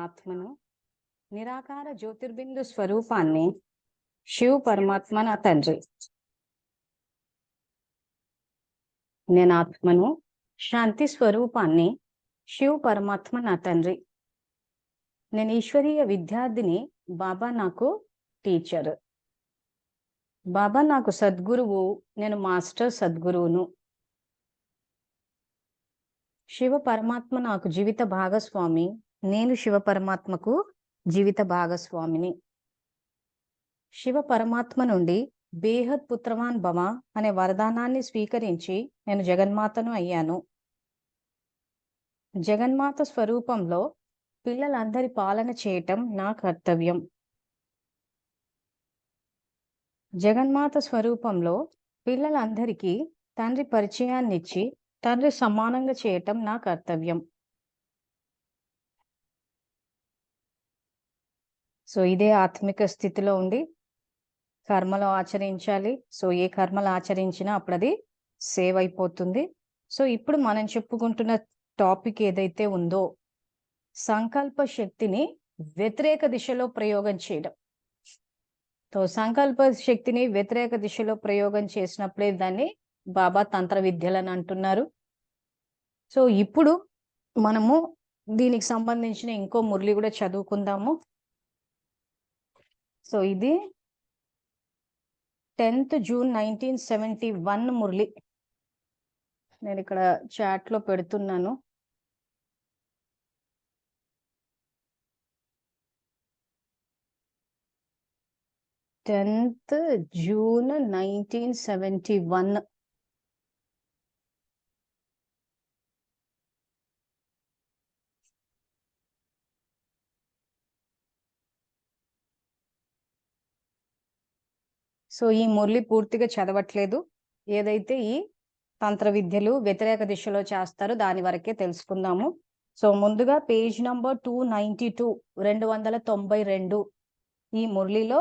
ఆత్మను, నిరాకార జ్యోతిర్బిందు స్వరూపాన్ని, శివ్ పరమాత్మ నా తండ్రి. నేను ఆత్మను, శాంతి స్వరూపాన్ని, శివ్ పరమాత్మ నా తండ్రి. నేను ఈశ్వరీయ విద్యార్థిని, బాబా నాకు టీచర్. బాబా నాకు సద్గురువు, నేను మాస్టర్ సద్గురువును. శివ పరమాత్మ నాకు జీవిత భాగస్వామి, నేను శివ పరమాత్మకు జీవిత భాగస్వామిని. శివ పరమాత్మ నుండి బేహద్ పుత్రవాన్ భవ అనే వరదానాన్ని స్వీకరించి నేను జగన్మాతను అయ్యాను. జగన్మాత స్వరూపంలో పిల్లలందరి పాలన చేయటం నా కర్తవ్యం. జగన్మాత స్వరూపంలో పిల్లలందరికీ తండ్రి పరిచయాన్నిచ్చి తండ్రి సమానంగా చేయటం నా కర్తవ్యం. సో ఇదే ఆత్మిక స్థితిలో ఉండి కర్మలు ఆచరించాలి. సో ఏ కర్మలు ఆచరించినా అప్పుడు అది సేవ్ అయిపోతుంది. సో ఇప్పుడు మనం చెప్పుకుంటున్న టాపిక్ ఏదైతే ఉందో, సంకల్ప శక్తిని వ్యతిరేక దిశలో ప్రయోగం చేయడం. సో సంకల్ప శక్తిని వ్యతిరేక దిశలో ప్రయోగం చేసినప్పుడే దాన్ని బాబా తంత్ర విద్యలని అంటున్నారు. సో ఇప్పుడు మనము దీనికి సంబంధించిన ఇంకో మురళి కూడా చదువుకుందాము. సో ఇది 10th June 1971 మురళి. నేను ఇక్కడ చాట్ లో పెడుతున్నాను. June 1971. సో ఈ మురళి పూర్తిగా చదవట్లేదు. ఏదైతే ఈ తంత్ర విద్యలు వ్యతిరేక దిశలో చేస్తారో దాని వరకే తెలుసుకుందాము. సో ముందుగా పేజ్ నంబర్ 292, 292 ఈ మురళిలో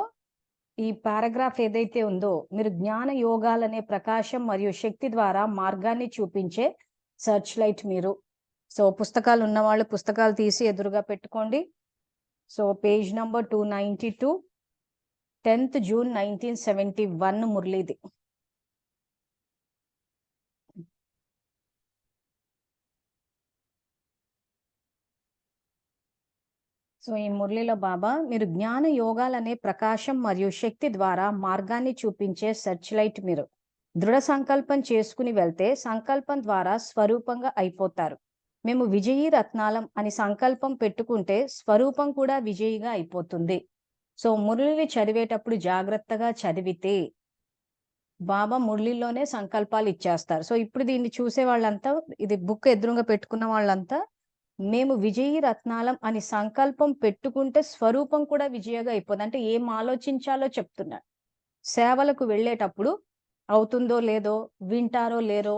ఈ పారాగ్రాఫ్ ఏదైతే ఉందో, మీరు జ్ఞాన యోగాలనే ప్రకాశం మరియు శక్తి ద్వారా మార్గాన్ని చూపించే సర్చ్ లైట్ మీరు. సో పుస్తకాలు ఉన్న వాళ్ళు పుస్తకాలు తీసి ఎదురుగా పెట్టుకోండి. So page number 292, 10th June 1971 మురళిది. సో ఈ మురళిలో బాబా మీరు జ్ఞాన యోగాలనే ప్రకాశం మరియు శక్తి ద్వారా మార్గాన్ని చూపించే సెర్చ్ లైట్ మీరు. దృఢ సంకల్పం చేసుకుని వెళ్తే సంకల్పం ద్వారా స్వరూపంగా అయిపోతారు. మేము విజయీ రత్నాలం అని సంకల్పం పెట్టుకుంటే స్వరూపం కూడా విజయిగా అయిపోతుంది. సో మురళిని చదివేటప్పుడు జాగ్రత్తగా చదివితే బాబా మురళిలోనే సంకల్పాలు ఇచ్చేస్తారు. సో ఇప్పుడు దీన్ని చూసే వాళ్ళంతా, ఇది బుక్ ఎదురుగా పెట్టుకున్న వాళ్ళంతా, మేము విజయీ రత్నాలం అని సంకల్పం పెట్టుకుంటే స్వరూపం కూడా విజయగా అయిపోతుంది. అంటే ఏం ఆలోచించాలో చెప్తున్నాడు. సేవలకు వెళ్ళేటప్పుడు అవుతుందో లేదో, వింటారో లేరో,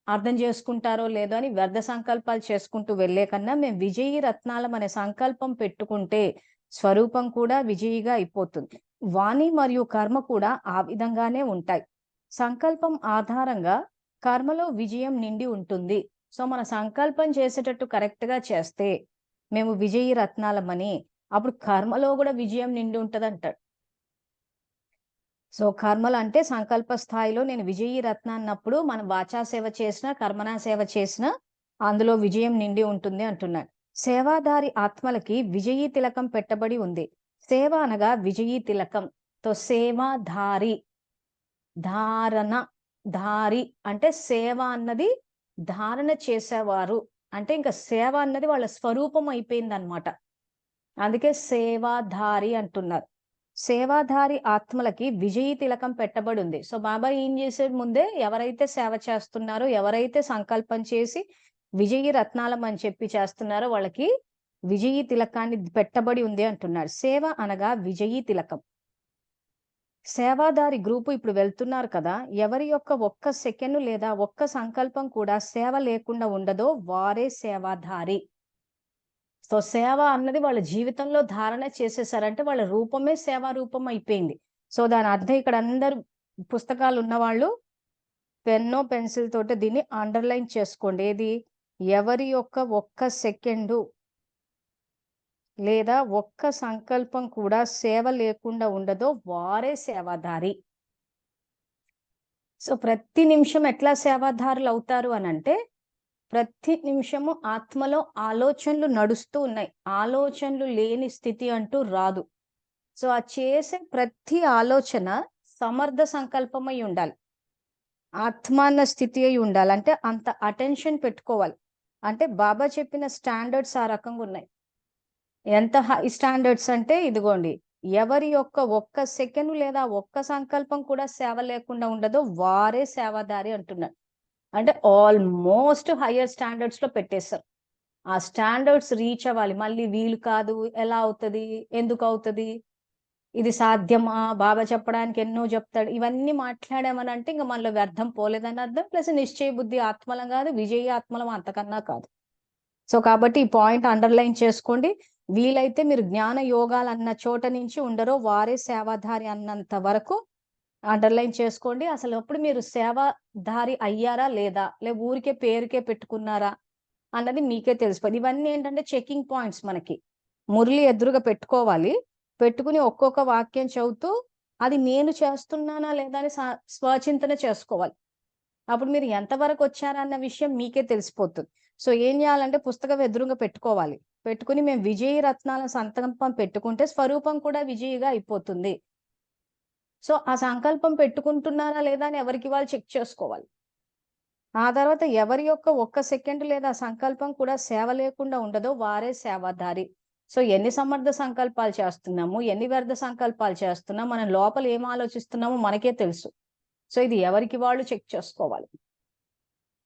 అర్థం చేసుకుంటారో లేదో అని వ్యర్థ సంకల్పాలు చేసుకుంటూ వెళ్లే కన్నా మేము విజయీ రత్నాలం అనే సంకల్పం పెట్టుకుంటే స్వరూపం కూడా విజయిగా అయిపోతుంది. వాణి మరియు కర్మ కూడా ఆ విధంగానే ఉంటాయి. సంకల్పం ఆధారంగా కర్మలో విజయం నిండి ఉంటుంది. సో మన సంకల్పం చేసేటట్టు కరెక్ట్ గా చేస్తే మేము విజయీ రత్నాలమని, అప్పుడు కర్మలో కూడా విజయం నిండి ఉంటది అంటాడు. సో కర్మలు అంటే సంకల్ప స్థాయిలో నేను విజయీ రత్న అన్నప్పుడు మనం వాచా సేవ చేసినా కర్మనా సేవ చేసినా అందులో విజయం నిండి ఉంటుంది అంటున్నాడు. సేవాధారి ఆత్మలకి విజయీ తిలకం పెట్టబడి ఉంది. సేవ అనగా విజయీ తిలకం. తో సేవాధారి, ధారణ, ధారి అంటే సేవ అన్నది ధారణ చేసేవారు అంటే ఇంకా సేవ అన్నది వాళ్ళ స్వరూపం అయిపోయింది అనమాట. అందుకే సేవాధారి అంటున్నారు. సేవాధారి ఆత్మలకి విజయీ తిలకం పెట్టబడి ఉంది. సో బాబా ఏం చేసాడు, ముందే ఎవరైతే సేవ చేస్తున్నారో, ఎవరైతే సంకల్పం చేసి విజయీ రత్నాలం అని చెప్పి చేస్తున్నారో వాళ్ళకి విజయీ తిలకాన్ని పెట్టబడి ఉంది అంటున్నాడు. సేవ అనగా విజయీ తిలకం. సేవాదారి గ్రూపు ఇప్పుడు వెళ్తున్నారు కదా, ఎవరి యొక్క ఒక్క సెకండ్ లేదా ఒక్క సంకల్పం కూడా సేవ లేకుండా ఉండదో వారే సేవాధారి. సో సేవ అన్నది వాళ్ళ జీవితంలో ధారణ చేసేసారంటే వాళ్ళ రూపమే సేవా రూపం అయిపోయింది. సో దాని అర్థం ఇక్కడ అందరు పుస్తకాలు ఉన్నవాళ్ళు పెన్నో పెన్సిల్ తోటి దీన్ని అండర్లైన్ చేసుకోండి. ఏది, ఎవరి యొక్క ఒక్క సెకండు లేదా ఒక్క సంకల్పం కూడా సేవ లేకుండా ఉండదో వారే సేవాదారి. సో ప్రతి నిమిషం ఎట్లా సేవాదారులు అవుతారు అనంటే, ప్రతి నిమిషము ఆత్మలో ఆలోచనలు నడుస్తూ ఉన్నాయి. ఆలోచనలు లేని స్థితి అంటూ రాదు. సో ఆ చేసే ప్రతి ఆలోచన సమర్థ సంకల్పమై ఉండాలి. ఆత్మ అన్న స్థితి అయి ఉండాలి. అంటే అంత అటెన్షన్ పెట్టుకోవాలి. అంటే బాబా చెప్పిన స్టాండర్డ్స్ ఆ రకంగా ఉన్నాయి. ఎంత హై స్టాండర్డ్స్ అంటే ఇదిగోండి. ఎవరి యొక్క ఒక్క సెకను లేదా ఒక్క సంకల్పం కూడా సేవ లేకుండా ఉండదో వారే సేవాదారి అంటున్నాడు. అంటే ఆల్మోస్ట్ హైయర్ స్టాండర్డ్స్ లో పెట్టేశారు. ఆ స్టాండర్డ్స్ రీచ్ అవ్వాలి. మళ్ళీ వీలు కాదు, ఎలా అవుతది, ఎందుకు అవుతది, ఇది సాధ్యమా, బాబా చెప్పడానికి ఎన్నో చెప్తాడు, ఇవన్నీ మాట్లాడామని అంటే ఇంక మనలో వ్యర్థం పోలేదని అర్థం. ప్లస్ నిశ్చయ బుద్ధి ఆత్మలం కాదు, విజయ ఆత్మలం అంతకన్నా కాదు. సో కాబట్టి ఈ పాయింట్ అండర్లైన్ చేసుకోండి. వీలైతే మీరు జ్ఞాన యోగాలు అన్న చోట నుంచి ఉండరో వారే సేవాధారి అన్నంత వరకు అండర్లైన్ చేసుకోండి. అసలు అప్పుడు మీరు సేవాధారి అయ్యారా లేదా, ఊరికే పేరుకే పెట్టుకున్నారా అన్నది మీకే తెలిసిపోయింది. ఇవన్నీ ఏంటంటే చెకింగ్ పాయింట్స్ మనకి. మురళి ఎదురుగా పెట్టుకోవాలి. పెట్టుకుని ఒక్కొక్క వాక్యం చదువుతూ అది నేను చేస్తున్నానా లేదా అని స్వచింతన చేసుకోవాలి. అప్పుడు మీరు ఎంతవరకు వచ్చారన్న విషయం మీకే తెలిసిపోతుంది. సో ఏం చేయాలంటే పుస్తకం ఎదురుగా పెట్టుకోవాలి. పెట్టుకుని మేము విజయ రత్నాల సంకల్పం పెట్టుకుంటే స్వరూపం కూడా విజయిగా అయిపోతుంది. సో ఆ సంకల్పం పెట్టుకుంటున్నారా లేదా అని ఎవరికి వాళ్ళు చెక్ చేసుకోవాలి. ఆ తర్వాత ఎవరి యొక్క ఒక్క సెకండ్ లేదా సంకల్పం కూడా సేవ లేకుండా ఉండదో వారే సేవాదారి. సో ఎన్ని సమర్థ సంకల్పాలు చేస్తున్నాము, ఎన్ని వ్యర్థ సంకల్పాలు చేస్తున్నాం, మనం లోపల ఏం ఆలోచిస్తున్నామో మనకే తెలుసు. సో ఇది ఎవరికి వాళ్ళు చెక్ చేసుకోవాలి.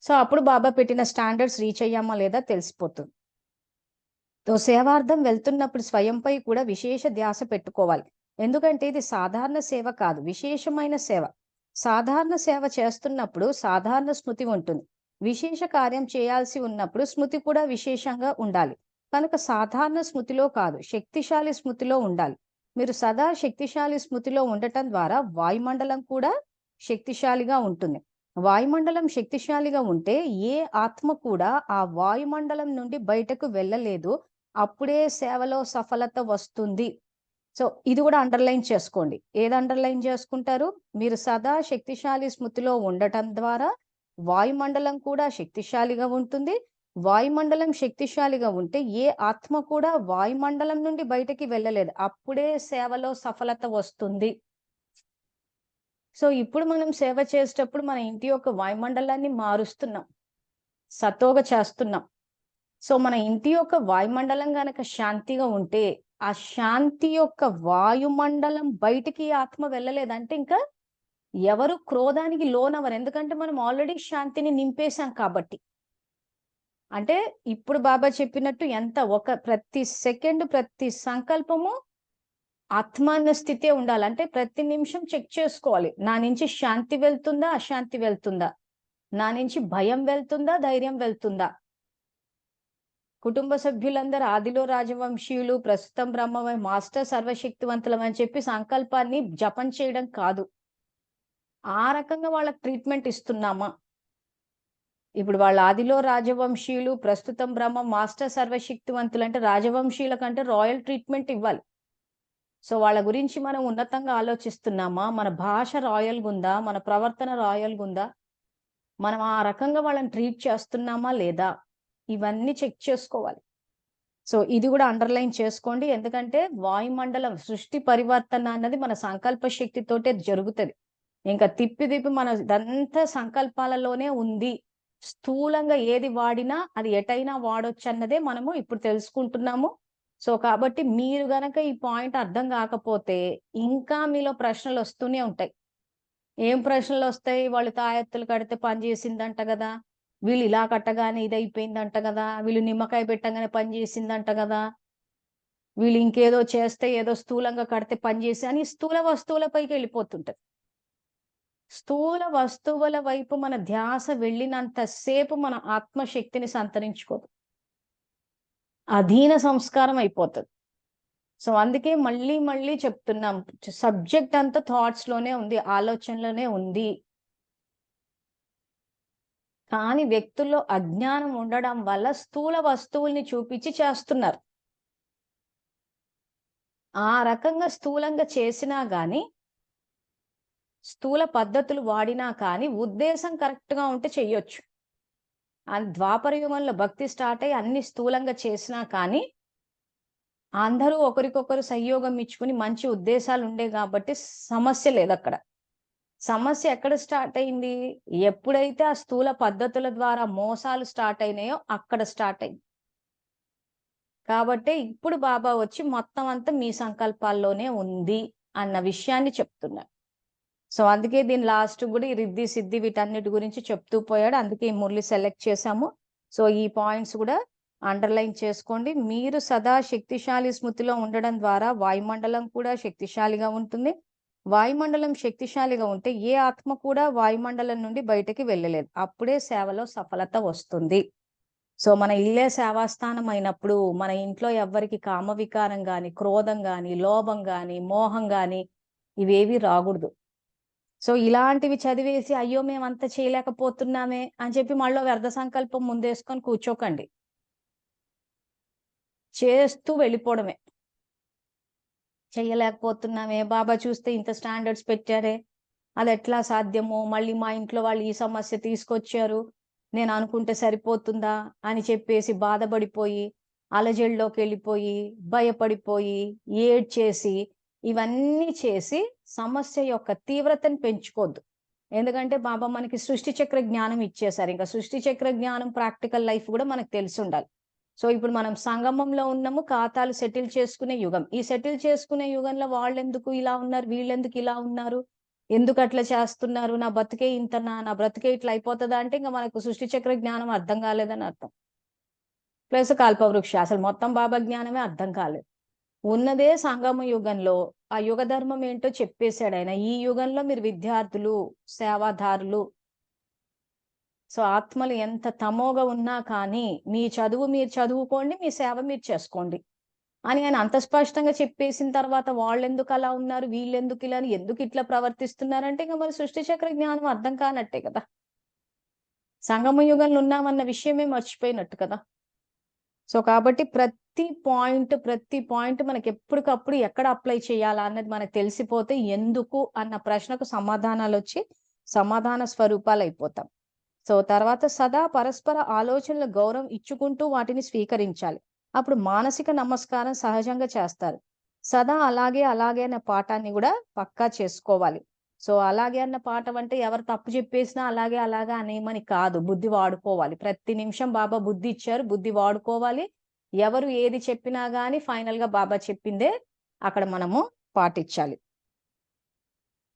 సో అప్పుడు బాబా పెట్టిన స్టాండర్డ్స్ రీచ్ అయ్యామా లేదా తెలిసిపోతుంది. తో సేవార్థం వెళ్తున్నప్పుడు స్వయంపై కూడా విశేష ధ్యాస పెట్టుకోవాలి. ఎందుకంటే ఇది సాధారణ సేవ కాదు, విశేషమైన సేవ. సాధారణ సేవ చేస్తున్నప్పుడు సాధారణ స్మృతి ఉంటుంది. విశేష కార్యం చేయాల్సి ఉన్నప్పుడు స్మృతి కూడా విశేషంగా ఉండాలి. కనుక సాధారణ స్మృతిలో కాదు, శక్తిశాలి స్మృతిలో ఉండాలి. మీరు సదా శక్తిశాలి స్మృతిలో ఉండటం ద్వారా వాయుమండలం కూడా శక్తిశాలిగా ఉంటుంది. వాయుమండలం శక్తిశాలిగా ఉంటే ఏ ఆత్మ కూడా ఆ వాయుమండలం నుండి బయటకు వెళ్ళలేదు. అప్పుడే సేవలో సఫలత వస్తుంది. సో ఇది కూడా అండర్లైన్ చేసుకోండి. ఏది అండర్లైన్ చేసుకుంటారు? మీరు సదా శక్తిశాలి స్మృతిలో ఉండటం ద్వారా వాయుమండలం కూడా శక్తిశాలిగా ఉంటుంది. వాయుమండలం శక్తిశాలిగా ఉంటే ఏ ఆత్మ కూడా వాయుమండలం నుండి బయటకి వెళ్ళలేదు. అప్పుడే సేవలో సఫలత వస్తుంది. సో ఇప్పుడు మనం సేవ చేసేటప్పుడు మన ఇంటి యొక్క వాయుమండలాన్ని మారుస్తున్నాం, సతోగా చేస్తున్నాం. సో మన ఇంటి యొక్క వాయుమండలం గనక శాంతిగా ఉంటే ఆ శాంతి యొక్క వాయుమండలం బయటికి ఆత్మ వెళ్ళలేదంటే ఇంకా ఎవరు క్రోధానికి లోనవరు. ఎందుకంటే మనం ఆల్రెడీ శాంతిని నింపేశాం కాబట్టి. అంటే ఇప్పుడు బాబా చెప్పినట్టు ఎంత ప్రతి సెకండ్ ప్రతి సంకల్పము ఆత్మాన్న స్థితే ఉండాలి. అంటే ప్రతి నిమిషం చెక్ చేసుకోవాలి. నా నుంచి శాంతి వెళ్తుందా, అశాంతి వెళ్తుందా, నా నుంచి భయం వెళ్తుందా, ధైర్యం వెళ్తుందా. కుటుంబ సభ్యులందరూ ఆదిలో రాజవంశీయులు, ప్రస్తుతం బ్రహ్మమై, మాస్టర్ సర్వశక్తివంతులం అని చెప్పి సంకల్పాన్ని జపం చేయడం కాదు. ఆ రకంగా వాళ్ళకి ట్రీట్మెంట్ ఇస్తున్నామా? ఇప్పుడు వాళ్ళ ఆదిలో రాజవంశీయులు, ప్రస్తుతం బ్రహ్మ, మాస్టర్ సర్వశక్తివంతులు అంటే రాజవంశీయుల కంటే రాయల్ ట్రీట్మెంట్ ఇవ్వాలి. సో వాళ్ళ గురించి మనం ఉన్నతంగా ఆలోచిస్తున్నామా? మన భాష రాయల్గా ఉందా? మన ప్రవర్తన రాయల్గా ఉందా? మనం ఆ రకంగా వాళ్ళని ట్రీట్ చేస్తున్నామా లేదా? ఇవన్నీ చెక్ చేసుకోవాలి. సో ఇది కూడా అండర్లైన్ చేసుకోండి. ఎందుకంటే వాయుమండలం సృష్టి పరివర్తన అన్నది మన సంకల్ప శక్తితోటే జరుగుతుంది. ఇంకా తిప్పి తిప్పి మన ఇదంతా సంకల్పాలలోనే ఉంది. స్థూలంగా ఏది వాడినా అది ఎటైనా వాడొచ్చు అన్నదే మనము ఇప్పుడు తెలుసుకుంటున్నాము. సో కాబట్టి మీరు గనక ఈ పాయింట్ అర్థం కాకపోతే ఇంకా మీలో ప్రశ్నలు వస్తూనే ఉంటాయి. ఏం ప్రశ్నలు వస్తాయి? వాళ్ళు తాయెత్తులు కడితే పని చేసిందంట కదా, వీళ్ళు ఇలా కట్టగానే ఇదైపోయిందంట కదా, వీళ్ళు నిమ్మకాయ పెట్టగానే పని చేసిందంట కదా, వీళ్ళు ఇంకేదో చేస్తే ఏదో స్థూలంగా కడితే పని చేసి అని స్థూల వస్తువుల పైకి వెళ్ళిపోతుంటది. స్థూల వస్తువుల వైపు మన ధ్యాస వెళ్ళినంత సేపు మన ఆత్మశక్తిని సంతరించుకోదు, అధీన సంస్కారం అయిపోతుంది. సో అందుకే మళ్ళీ మళ్ళీ చెప్తున్నాం, సబ్జెక్ట్ అంతా థాట్స్ లోనే ఉంది, ఆలోచనలోనే ఉంది. కానీ వ్యక్తుల్లో అజ్ఞానం ఉండడం వల్ల స్థూల వస్తువుల్ని చూపించి చేస్తున్నారు. ఆ రకంగా స్థూలంగా చేసినా గాని, స్థూల పద్ధతులు వాడినా కానీ, ఉద్దేశం కరెక్ట్‌గా ఉంటే చెయ్యొచ్చు. ద్వాపర యుగంలో భక్తి స్టార్ట్ అయ్యి అన్ని స్థూలంగా చేసినా కానీ, అందరూ ఒకరికొకరు సహయోగం ఇచ్చుకొని మంచి ఉద్దేశాలుండేయి గాబట్టి సమస్య లేదక్కడ. సమస్య ఎక్కడ స్టార్ట్ అయింది? ఎప్పుడైతే ఆ స్థూల పద్ధతుల ద్వారా మోసాలు స్టార్ట్ అయినాయో అక్కడ స్టార్ట్ అయింది. కాబట్టే ఇప్పుడు బాబా వచ్చి మొత్తం అంతా మీ సంకల్పాల్లోనే ఉంది అన్న విషయాన్ని చెప్తున్నారు. సో, అందుకే దీని లాస్ట్ గూడా ఈ రిద్ది, సిద్ది వీటన్నిటి గురించి చెప్తూ పోయాడు. అందుకే ఈ మురళి సెలెక్ట్ చేశాము. సో, ఈ పాయింట్స్ గూడా అండర్‌లైన్ చేసుకోండి. మీరు సదా శక్తిశాలి స్మృతిలో ఉండడం ద్వారా వాయుమండలం కూడా శక్తిశాలిగా ఉంటుంది. వాయుమండలం శక్తిశాలిగా ఉంటే ఏ ఆత్మ కూడా వాయుమండలం నుండి బయటకి వెళ్ళలేదు. అప్పుడే సేవలో సఫలత వస్తుంది. సో, మన ఇల్లే సేవాస్థానం అయినప్పుడు మన ఇంట్లో ఎవ్వరికి కామవికారం గాని, క్రోధం గాని, లోభం గాని, మోహం గాని ఇవేవి రాగూడదు. సో, ఇలాంటివి చదివేసి అయ్యో! మేమంత చేయలేకపోతున్నామే అని చెప్పి మళ్ళో వ్యర్థ సంకల్పం ముందేసుకొని కూర్చోకండి. చేస్తూ వెళ్ళిపోవడమే. చెయ్యలేకపోతున్నామే, బాబా చూస్తే ఇంత స్టాండర్డ్స్ పెట్టారే, అదెట్లా సాధ్యమో, మళ్ళీ మా ఇంట్లో వాళ్ళు ఈ సమస్య తీసుకొచ్చారు. నేననుకుంటే సరిపోతుందా అని చెప్పేసి బాధపడిపోయి, అలజడిలోకెళ్ళిపోయి, భయపడిపోయి, ఏడ్చేసి, ఇవన్నీ చేసి సమస్య యొక్క తీవ్రతను పెంచుకోద్దు. ఎందుకంటే బాబా మనకి సృష్టి చక్ర జ్ఞానం ఇచ్చేశారు. ఇంక సృష్టి చక్ర జ్ఞానం ప్రాక్టికల్ లైఫ్ గూడా మనకు తెలిసుండాలి. సో, ఇప్పుడు మనం సంగమంలో ఉన్నాము. ఖాతాలు సెటిల్ చేసుకునే యుగం. ఈ సెటిల్ చేసుకునే యుగంలో వాళ్ళెందుకు ఇలా ఉన్నారు? వీళ్ళెందుకు ఇలా ఉన్నారు? ఎందుకట్లా చేస్తున్నారు? నా బతుకే ఇంతనా? నా బ్రతుకే ఇట్లా అయిపోతదా? అంటే ఇంక మనకు సృష్టి చక్ర జ్ఞానం అర్థం కాలేదని అర్థం. ప్లస్ కల్పవృక్ష. అసలు మొత్తం బాబా జ్ఞానమే అర్థం కాలేదు. ఉన్నదే సంగమ యుగంలో. ఆ యుగ ధర్మం ఏంటో చెప్పేసాడాయన. ఈ యుగంలో మీరు విద్యార్థులు, సేవాదారులు. సో, ఆత్మలు ఎంత తమోగా ఉన్నా కానీ, మీ చదువు మీరు చదువుకోండి, మీ సేవ మీరు చేసుకోండి అని ఆయన అంత స్పష్టంగా చెప్పేసిన తర్వాత వాళ్ళెందుకలా ఉన్నారు, వీళ్ళెందుకిలా అని ఎందుకిట్లా ప్రవర్తిస్తున్నారంటే ఇంక మరి సృష్టి చక్ర జ్ఞానం అర్థం కానట్టే కదా! సంగమ యుగంలో ఉన్నామన్న విషయమే మర్చిపోయినట్టు కదా! సో, కాబట్టి ప్రతి పాయింట్ మనకెప్పటికప్పుడు ఎక్కడ అప్లై చేయాలా అన్నది మనకు తెలిసిపోతే ఎందుకు అన్న ప్రశ్నకు సమాధానాలొచ్చి, సమాధాన స్వరూపాలయిపోతాం. సో, తర్వాత సదా పరస్పర ఆలోచనల గౌరవం ఇచ్చుకుంటూ వాటిని స్వీకరించాలి. అప్పుడు మానసిక నమస్కారం సహజంగా చేస్తారు. సదా అలాగే అనే పాఠాన్ని గూడా పక్కా చేసుకోవాలి. సో, అలాగే అన్న పాఠం అంటే ఎవరు తప్పు చెప్పేసినా అలాగా అనేమని కాదు. బుద్ధి వాడుకోవాలి. ప్రతి నిమిషం బాబా బుద్ధి ఇచ్చారు. బుద్ధి వాడుకోవాలి. ఎవరు ఏది చెప్పినా గాని ఫైనల్‌గా బాబా చెప్పిందే అక్కడ మనము పాటించాలి.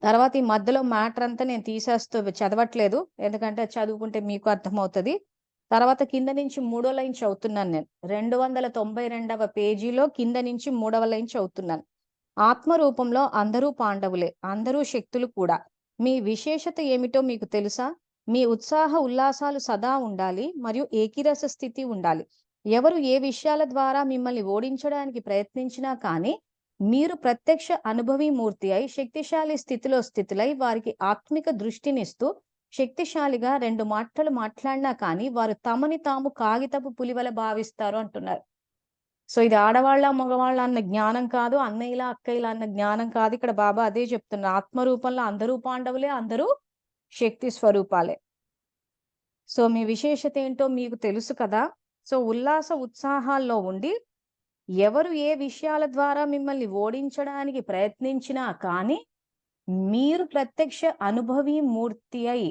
తర్వాత ఈ మధ్యలో మ్యాటర్ అంతా నేను తీసేస్తూ చదవట్లేదు. ఎందుకంటే చదువుకుంటే మీకు అర్థమవుతది. తర్వాత కింద నుంచి మూడో లైన్ చదువుతున్నాను నేను. 292వ పేజీలో కింద నుంచి మూడవ లైన్ చదువుతున్నాను. ఆత్మ రూపంలో అందరూ పాండవులే. అందరూ శక్తులు కూడా. మీ విశేషత ఏమిటో మీకు తెలుసా? మీ ఉత్సాహ ఉల్లాసాలు సదా ఉండాలి మరియు ఏకీరస స్థితి ఉండాలి. ఎవరు ఏ విషయాల ద్వారా మిమ్మల్ని ఓడించడానికి ప్రయత్నించినా కానీ మీరు ప్రత్యక్ష అనుభవీ మూర్తి అయి శక్తిశాలి స్థితిలో స్థితులై వారికి ఆత్మిక దృష్టినిస్తూ శక్తిశాలిగా 2 మాటలు మాట్లాడినా కానీ వారు తమని తాము కాగితపు పులివల భావిస్తారు అంటున్నారు. సో, ఇది ఆడవాళ్ళ, మగవాళ్ళ అన్న జ్ఞానం కాదు. అన్నయ్యలా, అక్కయ్యలా అన్న జ్ఞానం కాదు. ఇక్కడ బాబా అదే చెప్తున్నారు. ఆత్మ రూపంలో అందరూ పాండవులే, అందరూ శక్తి స్వరూపాలే. సో, మీ విశేషత ఏంటో మీకు తెలుసు కదా! సో, ఉల్లాస ఉత్సాహాల్లో ఉండి ఎవరు ఏ విషయాల ద్వారా మిమ్మల్ని ఓడించడానికి ప్రయత్నించినా కానీ, మీరు ప్రత్యక్ష అనుభవీ మూర్తి అయి,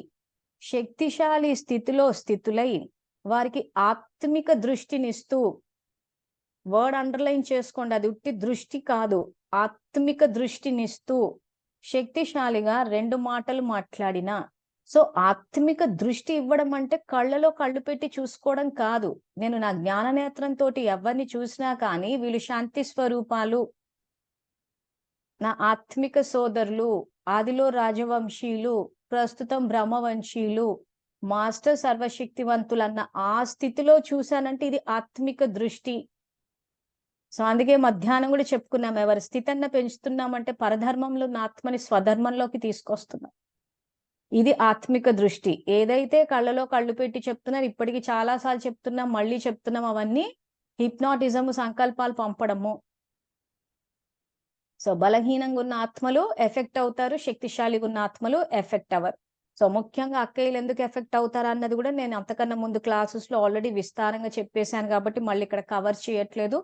శక్తిశాలి స్థితిలో స్థితులై, వారికి ఆత్మిక దృష్టినిస్తూ వర్డ్ అండర్‌లైన్ చేసుకోండి. అది ఉట్టి దృష్టి కాదు. ఆత్మిక దృష్టినిస్తూ శక్తిశాలిగా 2 మాటలు మాట్లాడినా సో, ఆత్మిక దృష్టి ఇవ్వడం అంటే కళ్ళలో కళ్ళు పెట్టి చూసుకోవడం కాదు. నేను నా జ్ఞాన నేత్రంతోటి ఎవరిని చూసినా కానీ వీళ్ళు శాంతి స్వరూపాలు. నా ఆత్మిక సోదరులు, ఆదిలో రాజవంశీయులు, ప్రస్తుతం బ్రహ్మవంశీయులు, మాస్టర్ సర్వశక్తివంతులన్న ఆ స్థితిలో చూసానంటే ఇది ఆత్మిక దృష్టి. సో, అందుకే మధ్యాహ్నం గూడా చెప్పుకున్నాం. ఎవరి స్థితన్న పెంచుతున్నామంటే పరధర్మంలో ఉన్న ఆత్మని స్వధర్మంలోకి తీసుకొస్తున్నాం. ఇది ఆత్మిక దృష్టి. ఏదైతే కళ్ళలో కళ్ళు పెట్టి చెప్తున్నారు, ఇప్పటికి చాలా సార్లు చెప్తున్నాం, మళ్ళీ చెప్తున్నాం అవన్నీ హిప్నాటిజము, సంకల్పాలు పంపడము. సో బలహీనంగా ఉన్న ఆత్మలు ఎఫెక్ట్ అవుతారు, శక్తిశాలిగా ఉన్న ఆత్మలు ఎఫెక్ట్ అవ్వరు. సో ముఖ్యంగా అక్కయ్యలు ఎందుకు ఎఫెక్ట్ అవుతారు అన్నది కూడా నేను అంతకన్నా ముందు క్లాసెస్ లో ఆల్రెడీ విస్తారంగా చెప్పేశాను కాబట్టి మళ్ళీ ఇక్కడ కవర్ చేయట్లేదు.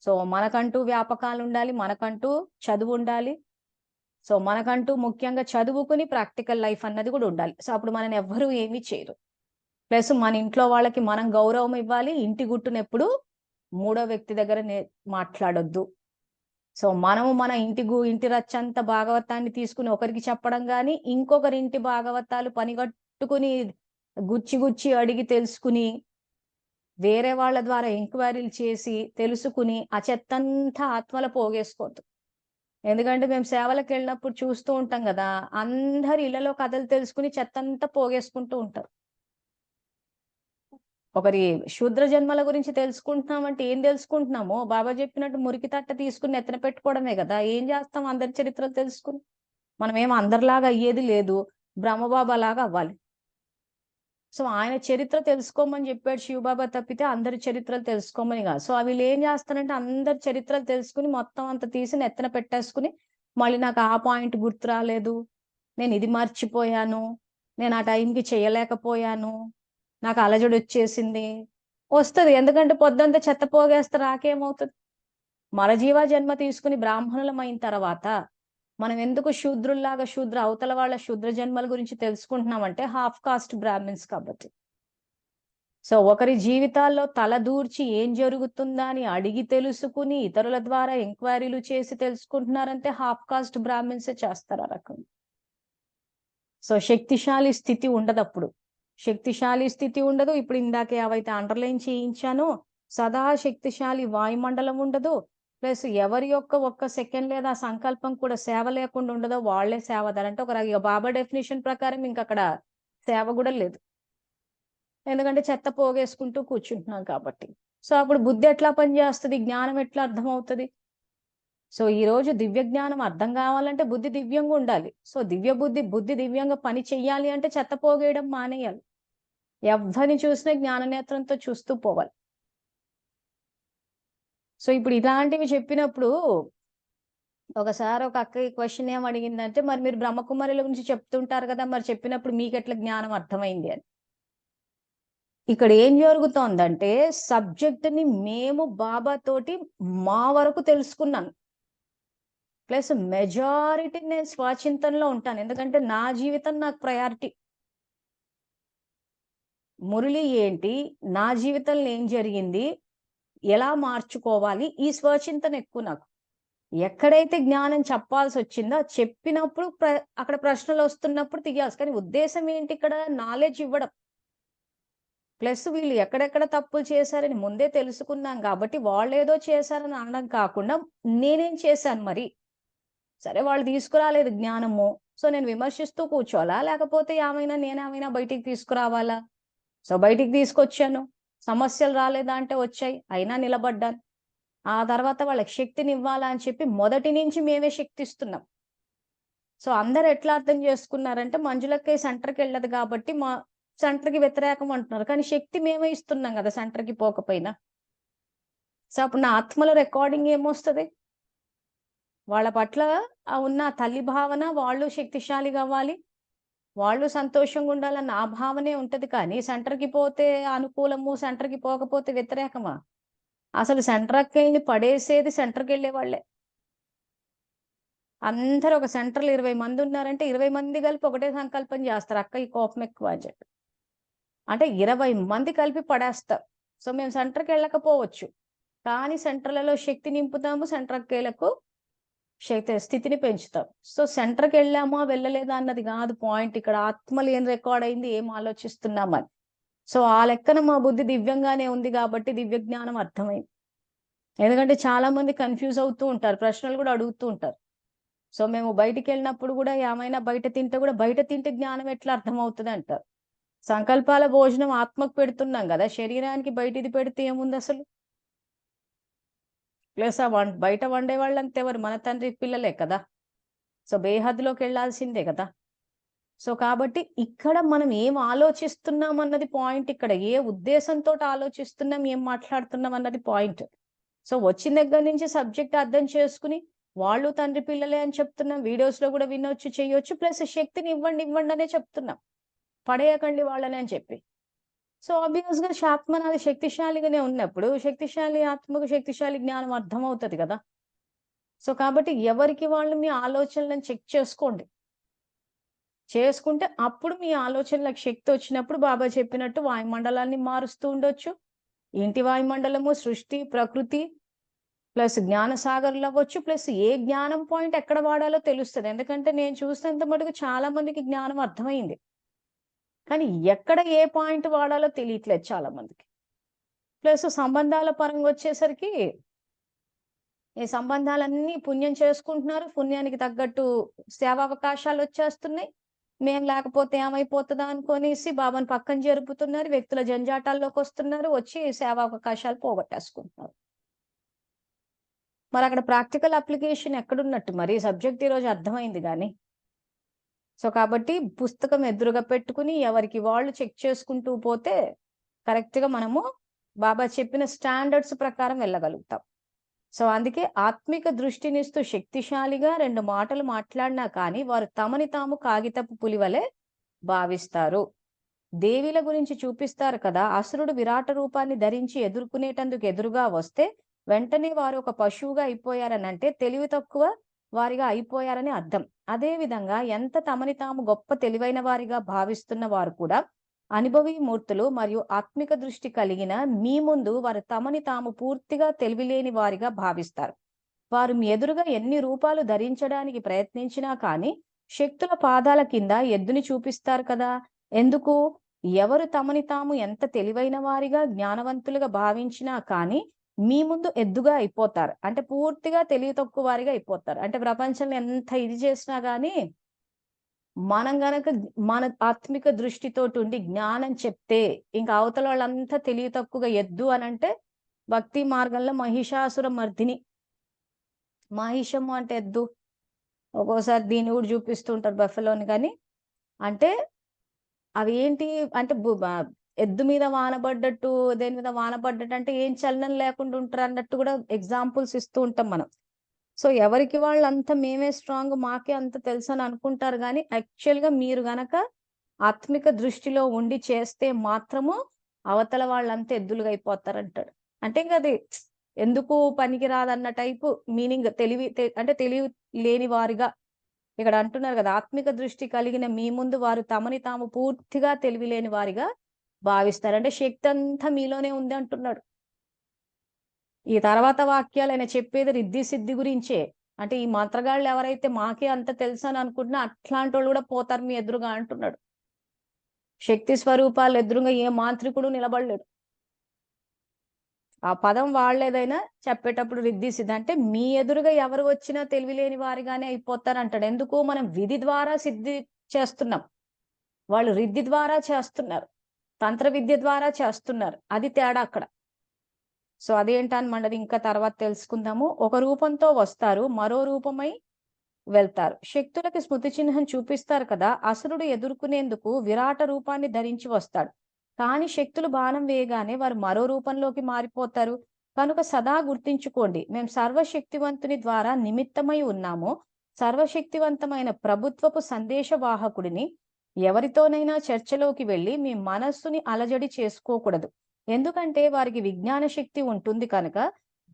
సో మనకంటూ వ్యాపకాలు ఉండాలి, మనకంటూ చదువు ఉండాలి. సో మనకంటూ ముఖ్యంగా చదువుకుని ప్రాక్టికల్ లైఫ్ అన్నది కూడా ఉండాలి. సో అప్పుడు మనని ఎవ్వరూ ఏమీ చేయరు. ప్లస్ మన ఇంట్లో వాళ్ళకి మనం గౌరవం ఇవ్వాలి. ఇంటి గుట్టునెప్పుడు మూడో వ్యక్తి దగ్గర మాట్లాడొద్దు. సో మనము మన ఇంటి రచ్చంత భాగవతాన్ని తీసుకుని ఒకరికి చెప్పడం గాని, ఇంకొకరి ఇంటి భాగవతాలు పనిగట్టుకుని గుచ్చి అడిగి తెలుసుకుని, వేరే వాళ్ళ ద్వారా ఎంక్వైరీలు చేసి తెలుసుకుని ఆ చెత్తంతా ఆత్మల పోగేసుకోవద్దు. ఎందుకంటే మేము సేవలకు వెళ్ళినప్పుడు చూస్తూ ఉంటాం కదా, అందరి ఇళ్లలో కథలు తెలుసుకుని చెత్తంతా పోగేసుకుంటూ ఉంటారు. ఒకరి శూద్ర జన్మల గురించి తెలుసుకుంటున్నామంటే ఏం తెలుసుకుంటున్నామో బాబా చెప్పినట్టు మురికి తట్ట తీసుకుని ఎత్తన పెట్టుకోవడమే కదా. ఏం చేస్తాం అందరి చరిత్రలు తెలుసుకుని? మనం ఏమో అందరిలాగా అయ్యేది లేదు, బ్రహ్మబాబా లాగా అవ్వాలి. సో ఆయన చరిత్ర తెలుసుకోమని చెప్పాడు శివబాబా, తప్పితే అందరి చరిత్రలు తెలుసుకోమని కాదు. సో వీళ్ళు ఏం చేస్తారంటే అందరి చరిత్రలు తెలుసుకుని మొత్తం అంత తీసి నెత్తన పెట్టేసుకుని మళ్ళీ నాకు ఆ పాయింట్ గుర్తు రాలేదు, నేను ఇది మర్చిపోయాను, నేను ఆ టైంకి చేయలేకపోయాను, నాకు అలజడి వచ్చేసింది. వస్తుంది, ఎందుకంటే పొద్దంతా చెత్త పోగేస్తే రాకేమవుతుంది? మరజీవ జన్మ తీసుకుని బ్రాహ్మణులం అయిన తర్వాత మనం ఎందుకు శూద్రుల్లాగా అవతల వాళ్ళ శూద్ర జన్మల గురించి తెలుసుకుంటున్నామంటే హాఫ్ కాస్ట్ బ్రాహ్మిన్స్ కాబట్టి. సో ఒకరి జీవితాల్లో తలదూర్చి ఏం జరుగుతుందా అని అడిగి తెలుసుకుని ఇతరుల ద్వారా ఎంక్వైరీలు చేసి తెలుసుకుంటున్నారంటే హాఫ్ కాస్ట్ బ్రాహ్మిన్సే చేస్తారు ఆ రకం. సో శక్తిశాలి స్థితి ఉండదు అప్పుడు. శక్తిశాలి స్థితి ఉండదు. ఇప్పుడు ఇందాక ఏవైతే అండర్లైన్ చేయించానో సదా శక్తిశాలి వాయుమండలం ఉండదు. ప్లస్ ఎవరి యొక్క ఒక్క సెకండ్ లేదా సంకల్పం కూడా సేవ లేకుండా ఉండదో వాళ్లే సేవదారు. అంటే ఒక బాబా డెఫినేషన్ ప్రకారం ఇంక అక్కడ సేవ కూడా లేదు. ఎందుకంటే చెత్త పోగేసుకుంటూ కూర్చుంటున్నాం కాబట్టి. సో అప్పుడు బుద్ధి ఎట్లా పనిచేస్తుంది, జ్ఞానం ఎట్లా అర్థమవుతుంది? సో ఈ రోజు దివ్య జ్ఞానం అర్థం కావాలంటే బుద్ధి దివ్యంగా ఉండాలి. సో బుద్ధి దివ్యంగా పని చెయ్యాలి అంటే చెత్త పోగేయడం మానేయాలి. ఎవరిని చూసినా జ్ఞాననేత్రంతో చూస్తూ పోవాలి. సో ఇప్పుడు ఇలాంటివి చెప్పినప్పుడు ఒకసారి ఒక అక్క క్వశ్చన్ ఏం అడిగిందంటే, మరి మీరు బ్రహ్మకుమారుల గురించి చెప్తుంటారు కదా, మరి చెప్పినప్పుడు మీకు ఎట్లా జ్ఞానం అర్థమైంది అని. ఇక్కడ ఏం జరుగుతోందంటే సబ్జెక్ట్ ని మేము బాబా తోటి మా వరకు తెలుసుకున్నాను. ప్లస్ మెజారిటీ నేను స్వచింతనలో ఉంటాను, ఎందుకంటే నా జీవితం నాకు ప్రయారిటీ. మురళి ఏంటి, నా జీవితంలో ఏం జరిగింది, ఎలా మార్చుకోవాలి, ఈ స్వచింతన ఎక్కువ నాకు. ఎక్కడైతే జ్ఞానం చెప్పాల్సి వచ్చిందో చెప్పినప్పుడు అక్కడ ప్రశ్నలు వస్తున్నప్పుడు తీయాల్సి. కానీ ఉద్దేశం ఏంటి ఇక్కడ? నాలెడ్జ్ ఇవ్వడం. ప్లస్ వీళ్ళు ఎక్కడెక్కడ తప్పులు చేశారని ముందే తెలుసుకున్నాం కాబట్టి వాళ్ళు ఏదో చేశారని అనడం కాకుండా నేనేం చేశాను మరి. సరే వాళ్ళు తీసుకురాలేదు జ్ఞానము, సో నేను విమర్శిస్తూ కూర్చోవాలా, లేకపోతే నేనేమైనా బయటికి తీసుకురావాలా? సో బయటికి తీసుకొచ్చాను. సమస్యలు రాలేదా అంటే వచ్చాయి, అయినా నిలబడ్డాను. ఆ తర్వాత వాళ్ళకి శక్తిని ఇవ్వాలా అని చెప్పి మొదటి నుంచి మేమే శక్తి ఇస్తున్నాం. సో అందరు ఎట్లా అర్థం చేసుకున్నారంటే మంజులకి సెంటర్కి వెళ్ళదు కాబట్టి మా సెంటర్కి వ్యతిరేకం అంటున్నారు, కానీ శక్తి మేమే ఇస్తున్నాం కదా సెంటర్కి పోకపోయినా. సో అప్పుడు నా ఆత్మల రికార్డింగ్ ఏమొస్తుంది? వాళ్ళ పట్ల ఉన్న తల్లి భావన, వాళ్ళు శక్తిశాలి కావాలి, వాళ్ళు సంతోషంగా ఉండాలన్న ఆ భావనే ఉంటది. కానీ సెంటర్కి పోతే అనుకూలము, సెంటర్కి పోకపోతే వ్యతిరేకమా? అసలు సెంటర్కి పడేసేది సెంటర్కి వెళ్ళే వాళ్ళే. అందరూ ఒక సెంటర్లో 20 మంది ఉన్నారంటే 20 మంది కలిపి ఒకటే సంకల్పం చేస్తారు, అక్క ఈ కోపం ఎక్కువ అని చెప్పి. అంటే 20 మంది కలిపి పడేస్తారు. సో మేము సెంటర్కి వెళ్ళకపోవచ్చు, కానీ సెంటర్లలో శక్తి నింపుతాము, సెంటర్ అక్కలకు స్థితిని పెంచుతాం. సో సెంటర్కి వెళ్ళామా వెళ్ళలేదా అన్నది కాదు పాయింట్ ఇక్కడ. ఆత్మలు ఏం రికార్డ్ అయింది, ఏం ఆలోచిస్తున్నామని. సో ఆ లెక్కన మా బుద్ధి దివ్యంగానే ఉంది కాబట్టి దివ్య జ్ఞానం అర్థమైంది. ఎందుకంటే చాలా మంది కన్ఫ్యూజ్ అవుతూ ఉంటారు, ప్రశ్నలు కూడా అడుగుతూ ఉంటారు. సో మేము బయటికి వెళ్ళినప్పుడు కూడా ఏమైనా బయట తింటే కూడా బయట తింటే జ్ఞానం ఎట్లా అర్థమవుతుంది అంటారు. సంకల్పాల భోజనం ఆత్మకు పెడుతున్నాం కదా, శరీరానికి బయటిది పెడితే ఏముంది అసలు? ప్లస్ బయట వండే వాళ్ళంతా ఎవరు? మన తండ్రి పిల్లలే కదా. సో బేహద్లోకి వెళ్లాల్సిందే కదా. సో కాబట్టి ఇక్కడ మనం ఏం ఆలోచిస్తున్నాం అన్నది పాయింట్. ఇక్కడ ఏ ఉద్దేశంతో ఆలోచిస్తున్నాం, ఏం మాట్లాడుతున్నాం అన్నది పాయింట్. సో వచ్చిన దగ్గర నుంచి సబ్జెక్ట్ అర్థం చేసుకుని వాళ్ళు తండ్రి పిల్లలే అని చెప్తున్నాం. వీడియోస్‌లో కూడా వినొచ్చు, చెయ్యొచ్చు. ప్లస్ శక్తిని ఇవ్వండి, ఇవ్వండి అనే చెప్తున్నాం. పడేయకండి వాళ్ళని అని చెప్పి. సో, ఆబ్వియస్‌గా ఆత్మ శక్తిశాలిగానే ఉన్నప్పుడు, శక్తిశాలి ఆత్మకు శక్తిశాలి జ్ఞానం అర్థమవుతది గదా! సో, కాబట్టి ఎవరికి వాళ్ళు మీ ఆలోచనలను చెక్ చేసుకోండి. చేసుకుంటే అప్పుడు మీ ఆలోచనలకు శక్తొచ్చినప్పుడు బాబా చెప్పినట్టు వాయుమండలాన్ని మారుస్తూ ఉండొచ్చు. ఇంటి వాయుమండలము, సృష్టి, ప్రకృతి ప్లస్ జ్ఞాన సాగర్‌లవ్వచ్చు. ప్లస్ ఏ జ్ఞానం పాయింట్ ఎక్కడ వాడాలో తెలుస్తది. ఎందుకంటే నేను చూసినంత మటుకు చాలా మందికి జ్ఞానం అర్థమైంది. కానీ ఎక్కడ ఏ పాయింట్ వాడాలో తెలియట్లేదు చాలా మందికి. ప్లస్ సంబంధాల పరంగా వచ్చేసరికి ఈ సంబంధాలన్నీ పుణ్యం చేసుకుంటున్నారు. పుణ్యానికి తగ్గట్టు సేవావకాశాలొచ్చేస్తున్నాయి. మేము లేకపోతే ఏమైపోతదా అనుకోనేసి బాబాని పక్కన జరుపుతున్నారు. వ్యక్తుల జంజాటాల్లోకొస్తున్నారు. వచ్చి సేవావకాశాలు పోగొట్టేసుకుంటున్నారు. మరక్కడ ప్రాక్టికల్ అప్లికేషన్ ఎక్కడున్నట్టు మరి? సబ్జెక్ట్ ఈరోజు అర్థమైంది గానీ. సో, కాబట్టి పుస్తకం ఎదురుగా పెట్టుకుని ఎవరికి వాళ్ళు చెక్ చేసుకుంటూ పోతే కరెక్ట్‌గా మనము బాబా చెప్పిన స్టాండర్డ్స్ ప్రకారం వెళ్ళగలుగుతాం. సో, అందుకే ఆత్మిక దృష్టినిస్తూ శక్తిశాలిగా 2 మాటలు మాట్లాడినా కానీ వారు తమని తాము కాగితపు పులి వలె భావిస్తారు. దేవీల గురించి చూపిస్తారు కదా! అసురుడు విరాట రూపాన్ని ధరించి ఎదుర్కొనేటందుకు ఎదురుగా వస్తే వెంటనే వారు ఒక పశువుగా అయిపోయారనంటే తెలివి తక్కువ వారిగా అయిపోయారని అర్థం. అదే విధంగా ఎంత తమని తాము గొప్ప తెలివైన వారిగా భావిస్తున్న వారు కూడా అనుభవీ మూర్తులు మరియు ఆత్మిక దృష్టి కలిగిన మీ ముందు వారు తమని తాము పూర్తిగా తెలివిలేని వారిగా భావిస్తారు. వారు మీ ఎదురుగా ఎన్ని రూపాలు ధరించడానికి ప్రయత్నించినా కానీ శక్తుల పాదాల కింద ఎద్దుని చూపిస్తారు కదా! ఎందుకు? ఎవరు తమని తాము ఎంత తెలివైన వారిగా, జ్ఞానవంతులుగా భావించినా కానీ మీ ముందు ఎద్దుగా అయిపోతారు. అంటే పూర్తిగా తెలివి తక్కువ వారిగా అయిపోతారు. అంటే ప్రపంచంలో ఎంత ఇది చేసినా గానీ మనం గనక మన ఆత్మిక దృష్టితోటుండి జ్ఞానం చెప్తే, ఇంక అవతల వాళ్ళంతా తెలివి తక్కువగా ఎద్దు అనంటే, భక్తి మార్గంలో మహిషాసుర మర్దిని. మాహిషము అంటే ఎద్దు. ఒక్కోసారి దీన్ని గూడా చూపిస్తూ ఉంటారు బఫెలోని గాని. అంటే అవి ఏంటి అంటే ఎద్దు మీద వాన పడ్డట్టు, దేని మీద వాన పడ్డట్టు అంటే ఏం చలనం లేకుండా ఉంటారన్నట్టు గూడా ఎగ్జాంపుల్స్ ఇస్తూ ఉంటాం మనం. సో, ఎవరికి వాళ్ళంతా మేమే స్ట్రాంగ్ మాకే అంత తెలుసని అనుకుంటారు గానీ, యాక్చువల్‌గా మీరు గనక ఆత్మిక దృష్టిలో ఉండి చేస్తే మాత్రము అవతల వాళ్ళంతా ఎద్దులుగా అయిపోతారంటాడు. అంటే ఇంకది ఎందుకు పనికిరాదన్న టైపు మీనింగ్ అంటే తెలివి లేని వారిగా ఇక్కడ అంటున్నారు గదా! ఆత్మిక దృష్టి కలిగిన మీ ముందు వారు తమని తాము పూర్తిగా తెలివి లేని వారిగా భావిస్తారు. అంటే శక్తంతా మీలోనే ఉంది అంటున్నాడు. ఈ తర్వాత వాక్యాలు ఆయన చెప్పేది రిద్ధి సిద్ధి గురించే. అంటే ఈ మంత్రగాళ్ళు ఎవరైతే మాకే అంత తెలుసని అనుకుంటున్నా అట్లాంటోళ్ళు గూడా పోతారు మీ ఎదురుగా అంటున్నాడు. శక్తి స్వరూపాలు ఎదురుంగా ఏ మాంత్రికుడు నిలబడలేడు. ఆ పదం వాళ్ళేదైనా చెప్పేటప్పుడు రిద్ధి సిద్ధి అంటే మీ ఎదురుగా ఎవరు వచ్చినా తెలివిలేని వారిగానే అయిపోతారంటాడు. ఎందుకు? మనం విధి ద్వారా సిద్ధి చేస్తున్నాం. వాళ్ళు రిద్ధి ద్వారా చేస్తున్నారు. తంత్ర విద్య ద్వారా చేస్తున్నారు. అది తేడా అక్కడ. సో, అదేంటని మనది ఇంకా తర్వాత తెలుసుకుందాము. ఒక రూపంతో వస్తారు. మరో రూపమై వెళ్తారు. శక్తులకి స్మృతి చిహ్నం చూపిస్తారు కదా! అసురుడు ఎదుర్కొనేందుకు విరాట రూపాన్ని ధరించి వస్తాడు. కానీ శక్తులు బాణం వేయగానే వారు మరో రూపంలోకి మారిపోతారు. కనుక సదా గుర్తించుకోండి. మేము సర్వశక్తివంతుని ద్వారా నిమిత్తమై ఉన్నాము. సర్వశక్తివంతమైన ప్రభుత్వపు సందేశవాహకుడిని ఎవరితోనైనా చర్చలోకి వెళ్లి మీ మనస్సుని అలజడి చేసుకోకూడదు. ఎందుకంటే వారికి విజ్ఞాన శక్తి ఉంటుంది కనుక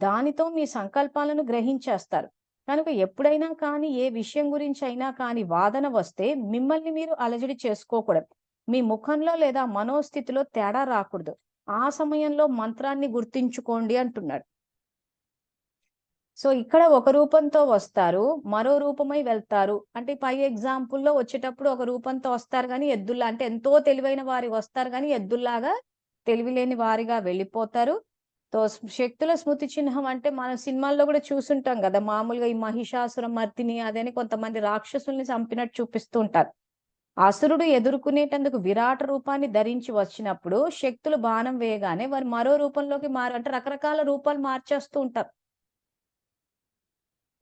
దానితో మీ సంకల్పాలను గ్రహించేస్తారు. కనుక ఎప్పుడైనా కానీ ఏ విషయం గురించి అయినా కానీ వాదన వస్తే మిమ్మల్ని మీరు అలజడి చేసుకోకూడదు. మీ ముఖంలో లేదా మనోస్థితిలో తేడా రాకూడదు. ఆ సమయంలో మంత్రాన్ని గుర్తించుకోండి అంటున్నాడు. సో, ఇక్కడ ఒక రూపంతో వస్తారు. మరో రూపమై వెళ్తారు. అంటే పై ఎగ్జాంపుల్‌లో వచ్చేటప్పుడు ఒక రూపంతో వస్తారు గానీ ఎద్దుల్లా అంటే ఎంతో తెలివైన వారు వస్తారు గానీ ఎద్దుల్లాగా తెలివిలేని వారిగా వెళ్ళిపోతారు. శక్తుల స్మృతి చిహ్నం అంటే మనం సినిమాల్లో గూడా చూసుంటాం గదా! మామూలుగా ఈ మహిషాసుర మర్దిని అదని కొంతమంది రాక్షసుల్ని చంపినట్టు చూపిస్తూ ఉంటారు. అసురుడు ఎదుర్కొనేటందుకు విరాట రూపాన్ని ధరించి వచ్చినప్పుడు శక్తులు బాణం వేయగానే వారు మరో రూపంలోకి అంటే రకరకాల రూపాలు మార్చేస్తూ ఉంటారు.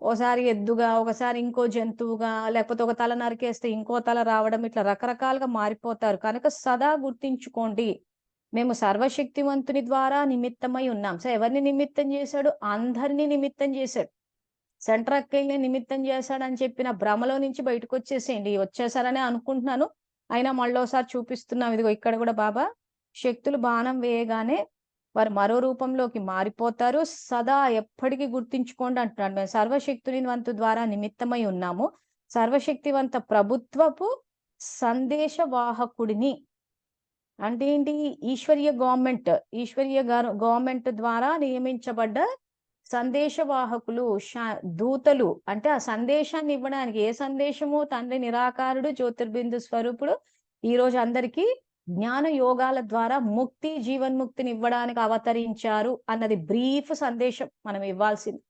ఓసారి ఎద్దుగా, ఒకసారి ఇంకో జంతువుగా, లేకపోతే ఒక తల నరికేస్తే ఇంకో తల రావడం ఇట్లా రకరకాలుగా మారిపోతారు. కనుక సదా గుర్తించుకోండి. మేము సర్వశక్తివంతుని ద్వారా నిమిత్తమై ఉన్నాం. సో, ఎవరిని నిమిత్తం చేశాడు? అందరిని నిమిత్తం చేశాడు. సెంట్రక్కయ్యనే నిమిత్తం చేశాడని చెప్పిన భ్రమలో నుంచి బయటకు వచ్చేసేయండి. వచ్చేసారనే అనుకుంటున్నాను. అయినా మళ్ళోసారి చూపిస్తున్నాం. ఇదిగో ఇక్కడ కూడా బాబా శక్తులు బాణం వేయగానే వారు మరో రూపంలోకి మారిపోతారు. సదా ఎప్పటికీ గుర్తించుకోండి అంటున్నాడు. మేము సర్వశక్తునివంతు ద్వారా నిమిత్తమై ఉన్నాము. సర్వశక్తివంత ప్రభుత్వపు సందేశవాహకుడిని. అంటే ఏంటి? ఈశ్వరీయ గవర్నమెంట్ ద్వారా నియమించబడ్డ సందేశవాహకులు, దూతలు. అంటే ఆ సందేశాన్ని ఇవ్వడానికి. ఏ సందేశము? తండ్రి నిరాకారుడు, జ్యోతిర్బిందు స్వరూపుడు ఈ రోజు అందరికీ జ్ఞాన యోగాల ద్వారా ముక్తి, జీవన్ముక్తిని ఇవ్వడానికి అవతరించారు అన్నది బ్రీఫ్ సందేశం మనం ఇవ్వాల్సింది.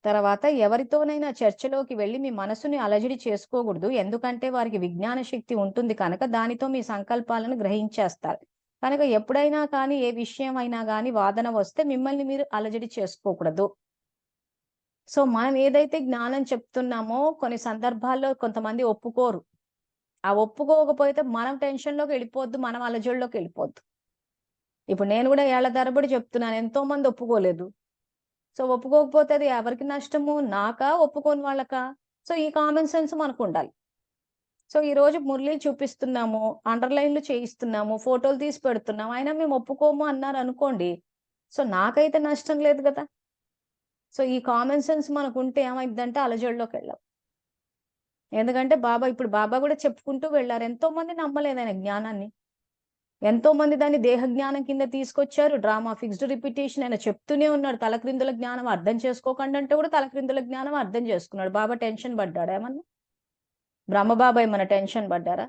తర్వాత ఎవరితోనైనా చర్చలోకి వెళ్ళి మీ మనసుని అలజడి చేసుకోకూడదు. ఎందుకంటే వారికి విజ్ఞాన శక్తి ఉంటుంది కనుక దానితో మీ సంకల్పాలను గ్రహించేస్తారు. కనుక ఎప్పుడైనా కానీ ఏ విషయం అయినా కానీ వాదన వస్తే మిమ్మల్ని మీరు అలజడి చేసుకోకూడదు. సో మనం ఏదైతే జ్ఞానం చెప్తున్నామో కొన్ని సందర్భాల్లో కొంతమంది ఒప్పుకోరు. ఆ ఒప్పుకోకపోతే మనం టెన్షన్లోకి వెళ్ళిపోద్దు, మనం అలజడిలోకి వెళ్ళిపోద్దు. ఇప్పుడు నేను కూడా ఏళ్ల తరబడి చెప్తున్నాను, ఎంతో మంది ఒప్పుకోలేదు. సో ఒప్పుకోకపోతే అది ఎవరికి నష్టము? నాకా, ఒప్పుకోని వాళ్ళకా? సో ఈ కామన్ సెన్స్ మనకు ఉండాలి. సో ఈ రోజు మురళీలు చూపిస్తున్నాము, అండర్లైన్లు చేయిస్తున్నాము, ఫోటోలు తీసి పెడుతున్నాము, అయినా మేము ఒప్పుకోము అన్నారు అనుకోండి, సో నాకైతే నష్టం లేదు కదా. సో ఈ కామన్ సెన్స్ మనకు ఉంటే ఏమైందంటే అలజడిలోకి వెళ్ళాం. ఎందుకంటే ఇప్పుడు బాబా కూడా చెప్పుకుంటూ వెళ్ళారు, ఎంతో మంది నమ్మలేదు ఆయన జ్ఞానాన్ని. ఎంతో మంది దాన్ని దేహ జ్ఞానం కింద తీసుకొచ్చారు. డ్రామా, ఫిక్స్డ్ రిపిటేషన్ ఆయన చెప్తూనే ఉన్నాడు. తలక్రిందుల జ్ఞానం అర్థం చేసుకోకండి అంటే కూడా తలక్రిందుల జ్ఞానం అర్థం చేసుకున్నాడు. బాబా టెన్షన్ పడ్డాడు ఏమన్నా? బ్రహ్మబాబా ఏమన్నా టెన్షన్ పడ్డారా?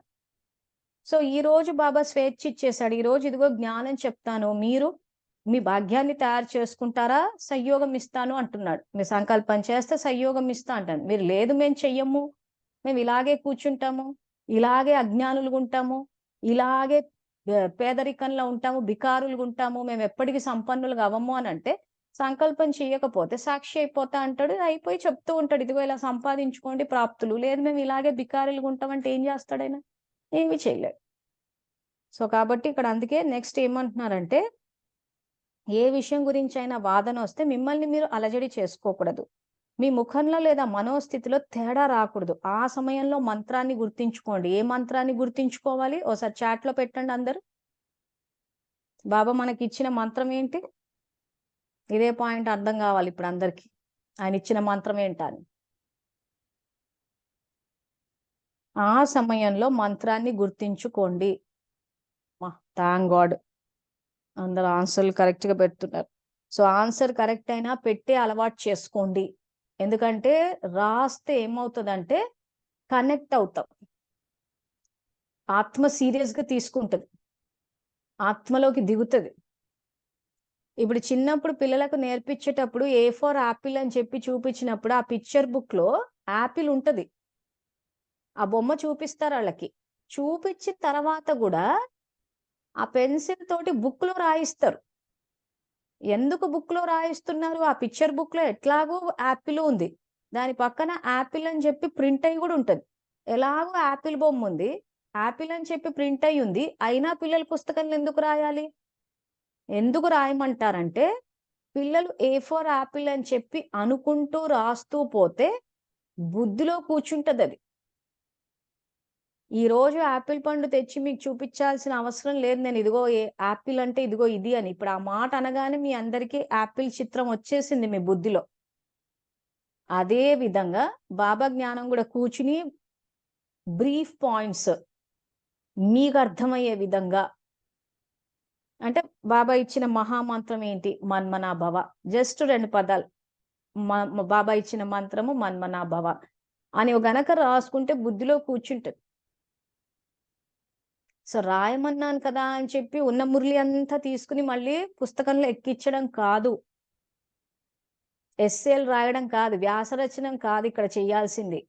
సో ఈ రోజు బాబా స్వేచ్ఛ ఇచ్చేశాడు. ఈ రోజు ఇదిగో జ్ఞానం చెప్తాను, మీరు మీ భాగ్యాన్ని తయారు చేసుకుంటారా, సంయోగం ఇస్తాను అంటున్నాడు. మీ సంకల్పం చేస్తే సంయోగం ఇస్తా అంటాను. మీరు లేదు మేము చెయ్యము, మేము ఇలాగే కూర్చుంటాము, ఇలాగే అజ్ఞానులుగా ఉంటాము, ఇలాగే పేదరికంలో ఉంటాము, బికారులుగా ఉంటాము, మేము ఎప్పటికీ సంపన్నులుగా అవ్వము అని అంటే సంకల్పం చేయకపోతే సాక్షి అయిపోతా అంటాడు. అయిపోయి చెప్తూ ఉంటాడు, ఇదిగో ఇలా సంపాదించుకోండి ప్రాప్తులు. లేదు మేము ఇలాగే బికారులుగా ఉంటామంటే ఏం చేస్తాడైనా? ఏమి చేయలేడు. సో కాబట్టి ఇక్కడ అందుకే నెక్స్ట్ ఏమంటున్నారంటే, ఏ విషయం గురించి అయినా వాదన వస్తే మిమ్మల్ని మీరు అలజడి చేసుకోకూడదు. మీ ముఖంలో లేదా మనోస్థితిలో తేడా రాకూడదు. ఆ సమయంలో మంత్రాన్ని గుర్తించుకోండి. ఏ మంత్రాన్ని గుర్తించుకోవాలి? ఒకసారి చాట్ లో పెట్టండి అందరు. బాబా మనకి ఇచ్చిన మంత్రం ఏంటి? ఇదే పాయింట్ అర్థం కావాలి ఇప్పుడు అందరికి. ఆయన ఇచ్చిన మంత్రం ఏంటని. ఆ సమయంలో మంత్రాన్ని గుర్తించుకోండి. థ్యాంక్ గాడ్, అందరు ఆన్సర్లు కరెక్ట్ గా పెడుతున్నారు. సో ఆన్సర్ కరెక్ట్ అయినా పెట్టే అలవాటు చేసుకోండి. ఎందుకంటే రాస్తే ఏమవుతుందంటే కనెక్ట్ అవుతాం, ఆత్మ సీరియస్ గా తీసుకుంటుంది, ఆత్మలోకి దిగుతుంది. ఇప్పుడు చిన్నప్పుడు పిల్లలకు నేర్పించేటప్పుడు A4 యాపిల్ అని చెప్పి చూపించినప్పుడు ఆ పిక్చర్ బుక్ లో యాపిల్ ఉంటది, ఆ బొమ్మ చూపిస్తారు వాళ్ళకి. చూపించిన తర్వాత కూడా ఆ పెన్సిల్ తోటి బుక్ లో రాయిస్తారు. ఎందుకు బుక్ లో రాయిస్తున్నారు? ఆ పిక్చర్ బుక్ లో ఎట్లాగో యాపిల్ ఉంది, దాని పక్కన యాపిల్ అని చెప్పి ప్రింట్ అయ్యి కూడా ఉంటది. ఎలాగో యాపిల్ బొమ్మ ఉంది, యాపిల్ అని చెప్పి ప్రింట్ అయ్యి ఉంది, అయినా పిల్లల పుస్తకంలో ఎందుకు రాయాలి? ఎందుకు రాయమంటారంటే పిల్లలు A4 యాపిల్ అని చెప్పి అనుకుంటూ రాస్తూ పోతే బుద్ధిలో కూర్చుంటది అది. ఈ రోజు యాపిల్ పండు తెచ్చి మీకు చూపించాల్సిన అవసరం లేదు నేను, ఇదిగో యాపిల్ అంటే ఇదిగో ఇది అని. ఇప్పుడు ఆ మాట అనగానే మీ అందరికీ యాపిల్ చిత్రం వచ్చేసింది మీ బుద్ధిలో. అదే విధంగా బాబా జ్ఞానం కూడా కూర్చుని బ్రీఫ్ పాయింట్స్ మీకు అర్థమయ్యే విధంగా, అంటే బాబా ఇచ్చిన మహామంత్రం ఏంటి? మన్మనాభవ. జస్ట్ 2 పదాలు. బాబా ఇచ్చిన మంత్రము మన్మనాభవ అని గనక రాసుకుంటే బుద్ధిలో కూర్చుంటది. సో రాయమన్నాను కదా అని చెప్పి ఉన్న మురళి అంతా తీసుకుని మళ్ళీ పుస్తకంలో ఎక్కించడం కాదు, ఎస్సేలు రాయడం కాదు, వ్యాసరచనం కాదు ఇక్కడ చేయాల్సింది.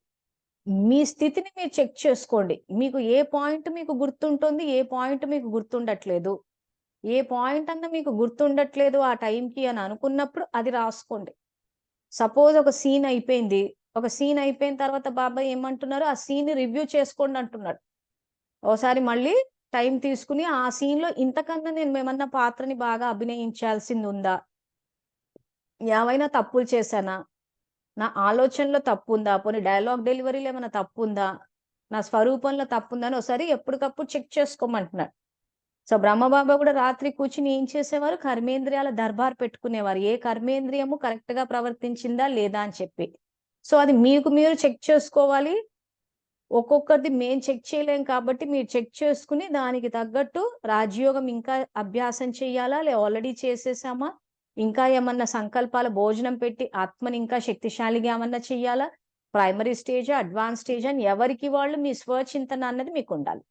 మీ స్థితిని మీరు చెక్ చేసుకోండి. మీకు ఏ పాయింట్ మీకు గుర్తుంటుంది, ఏ పాయింట్ మీకు గుర్తుండట్లేదు. ఏ పాయింట్ అన్నా మీకు గుర్తుండట్లేదు ఆ టైంకి అని అనుకున్నప్పుడు అది రాసుకోండి. సపోజ్ ఒక సీన్ అయిపోయింది, ఒక సీన్ అయిపోయిన తర్వాత బాబాయ్ ఏమంటున్నారు? ఆ సీన్ రివ్యూ చేసుకోండి అంటున్నాడు. ఓసారి మళ్ళీ టైం తీసుకుని ఆ సీన్ లో ఇంతకన్నా నేను ఏమన్నా పాత్రని బాగా అభినయించాల్సింది ఉందా, ఏమైనా తప్పులు చేశానా? నా ఆలోచనలో తప్పుందా? పోనీ డైలాగ్ డెలివరీలో ఏమైనా తప్పుందా? నా స్వరూపంలో తప్పుందా? అని ఒకసారి ఎప్పటికప్పుడు చెక్ చేసుకోమంటున్నాడు. సో, బ్రహ్మబాబా గూడా రాత్రి కూర్చొని ఏం చేసేవారు? కర్మేంద్రియాల దర్బార్ పెట్టుకునేవారు. ఏ కర్మేంద్రియము కరెక్ట్‌గా ప్రవర్తించిందా లేదా అని చెప్పి. సో, అది మీకు మీరు చెక్ చేసుకోవాలి. ఒక్కొక్కరిది మేము చెక్ చేయలేం కాబట్టి మీరు చెక్ చేసుకొని దానికి తగ్గట్టు రాజయోగం ఇంకా అభ్యాసం చెయ్యాలా? ఆల్రెడీ చేసేసామా? ఇంకా ఏమన్నా సంకల్పాల భోజనం పెట్టి ఆత్మని ఇంకా శక్తిశాలిగా ఏమన్నా చెయ్యాలా? ప్రైమరీ స్టేజా? అడ్వాన్స్ స్టేజా? అని ఎవరికి వాళ్ళు మీ స్వచింతన అన్నది మీకుండాలి.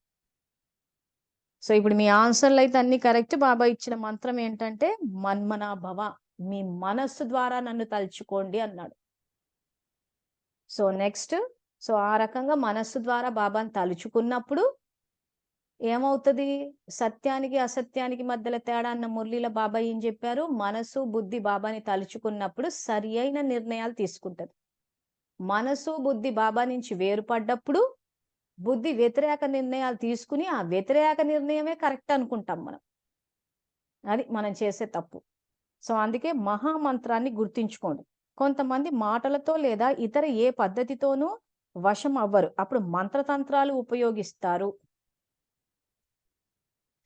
సో, ఇప్పుడు మీ ఆన్సర్‌లయితే అన్నీ కరెక్ట్. బాబా ఇచ్చిన మంత్రం ఏంటంటే, మన్మనా భవ. మీ మనస్సు ద్వారా నన్ను తలుచుకోండి అన్నాడు. సో, నెక్స్ట్ ఆ రకంగా మనస్సు ద్వారా బాబాని తలుచుకున్నప్పుడు ఏమవుతది? సత్యానికి, అసత్యానికి మధ్యల తేడా అన్న మురళీలో బాబా ఏం చెప్పారు? మనసు, బుద్ధి బాబాని తలుచుకున్నప్పుడు సరియైన నిర్ణయాలు తీసుకుంటది. మనసు, బుద్ధి బాబా నుంచి వేరుపడ్డప్పుడు, బుద్ధి వ్యతిరేక నిర్ణయాలు తీసుకొని, ఆ వ్యతిరేక నిర్ణయమే కరెక్ట్ అనుకుంటాం మనం. అది మనం చేసే తప్పు. సో, అందుకే మహామంత్రాన్ని గుర్తుంచుకోండి. కొంతమంది మాటలతో లేదా ఇతర ఏ పద్ధతితోనూ వశం అవ్వరు. అప్పుడు మంత్రతంత్రాలు ఉపయోగిస్తారు.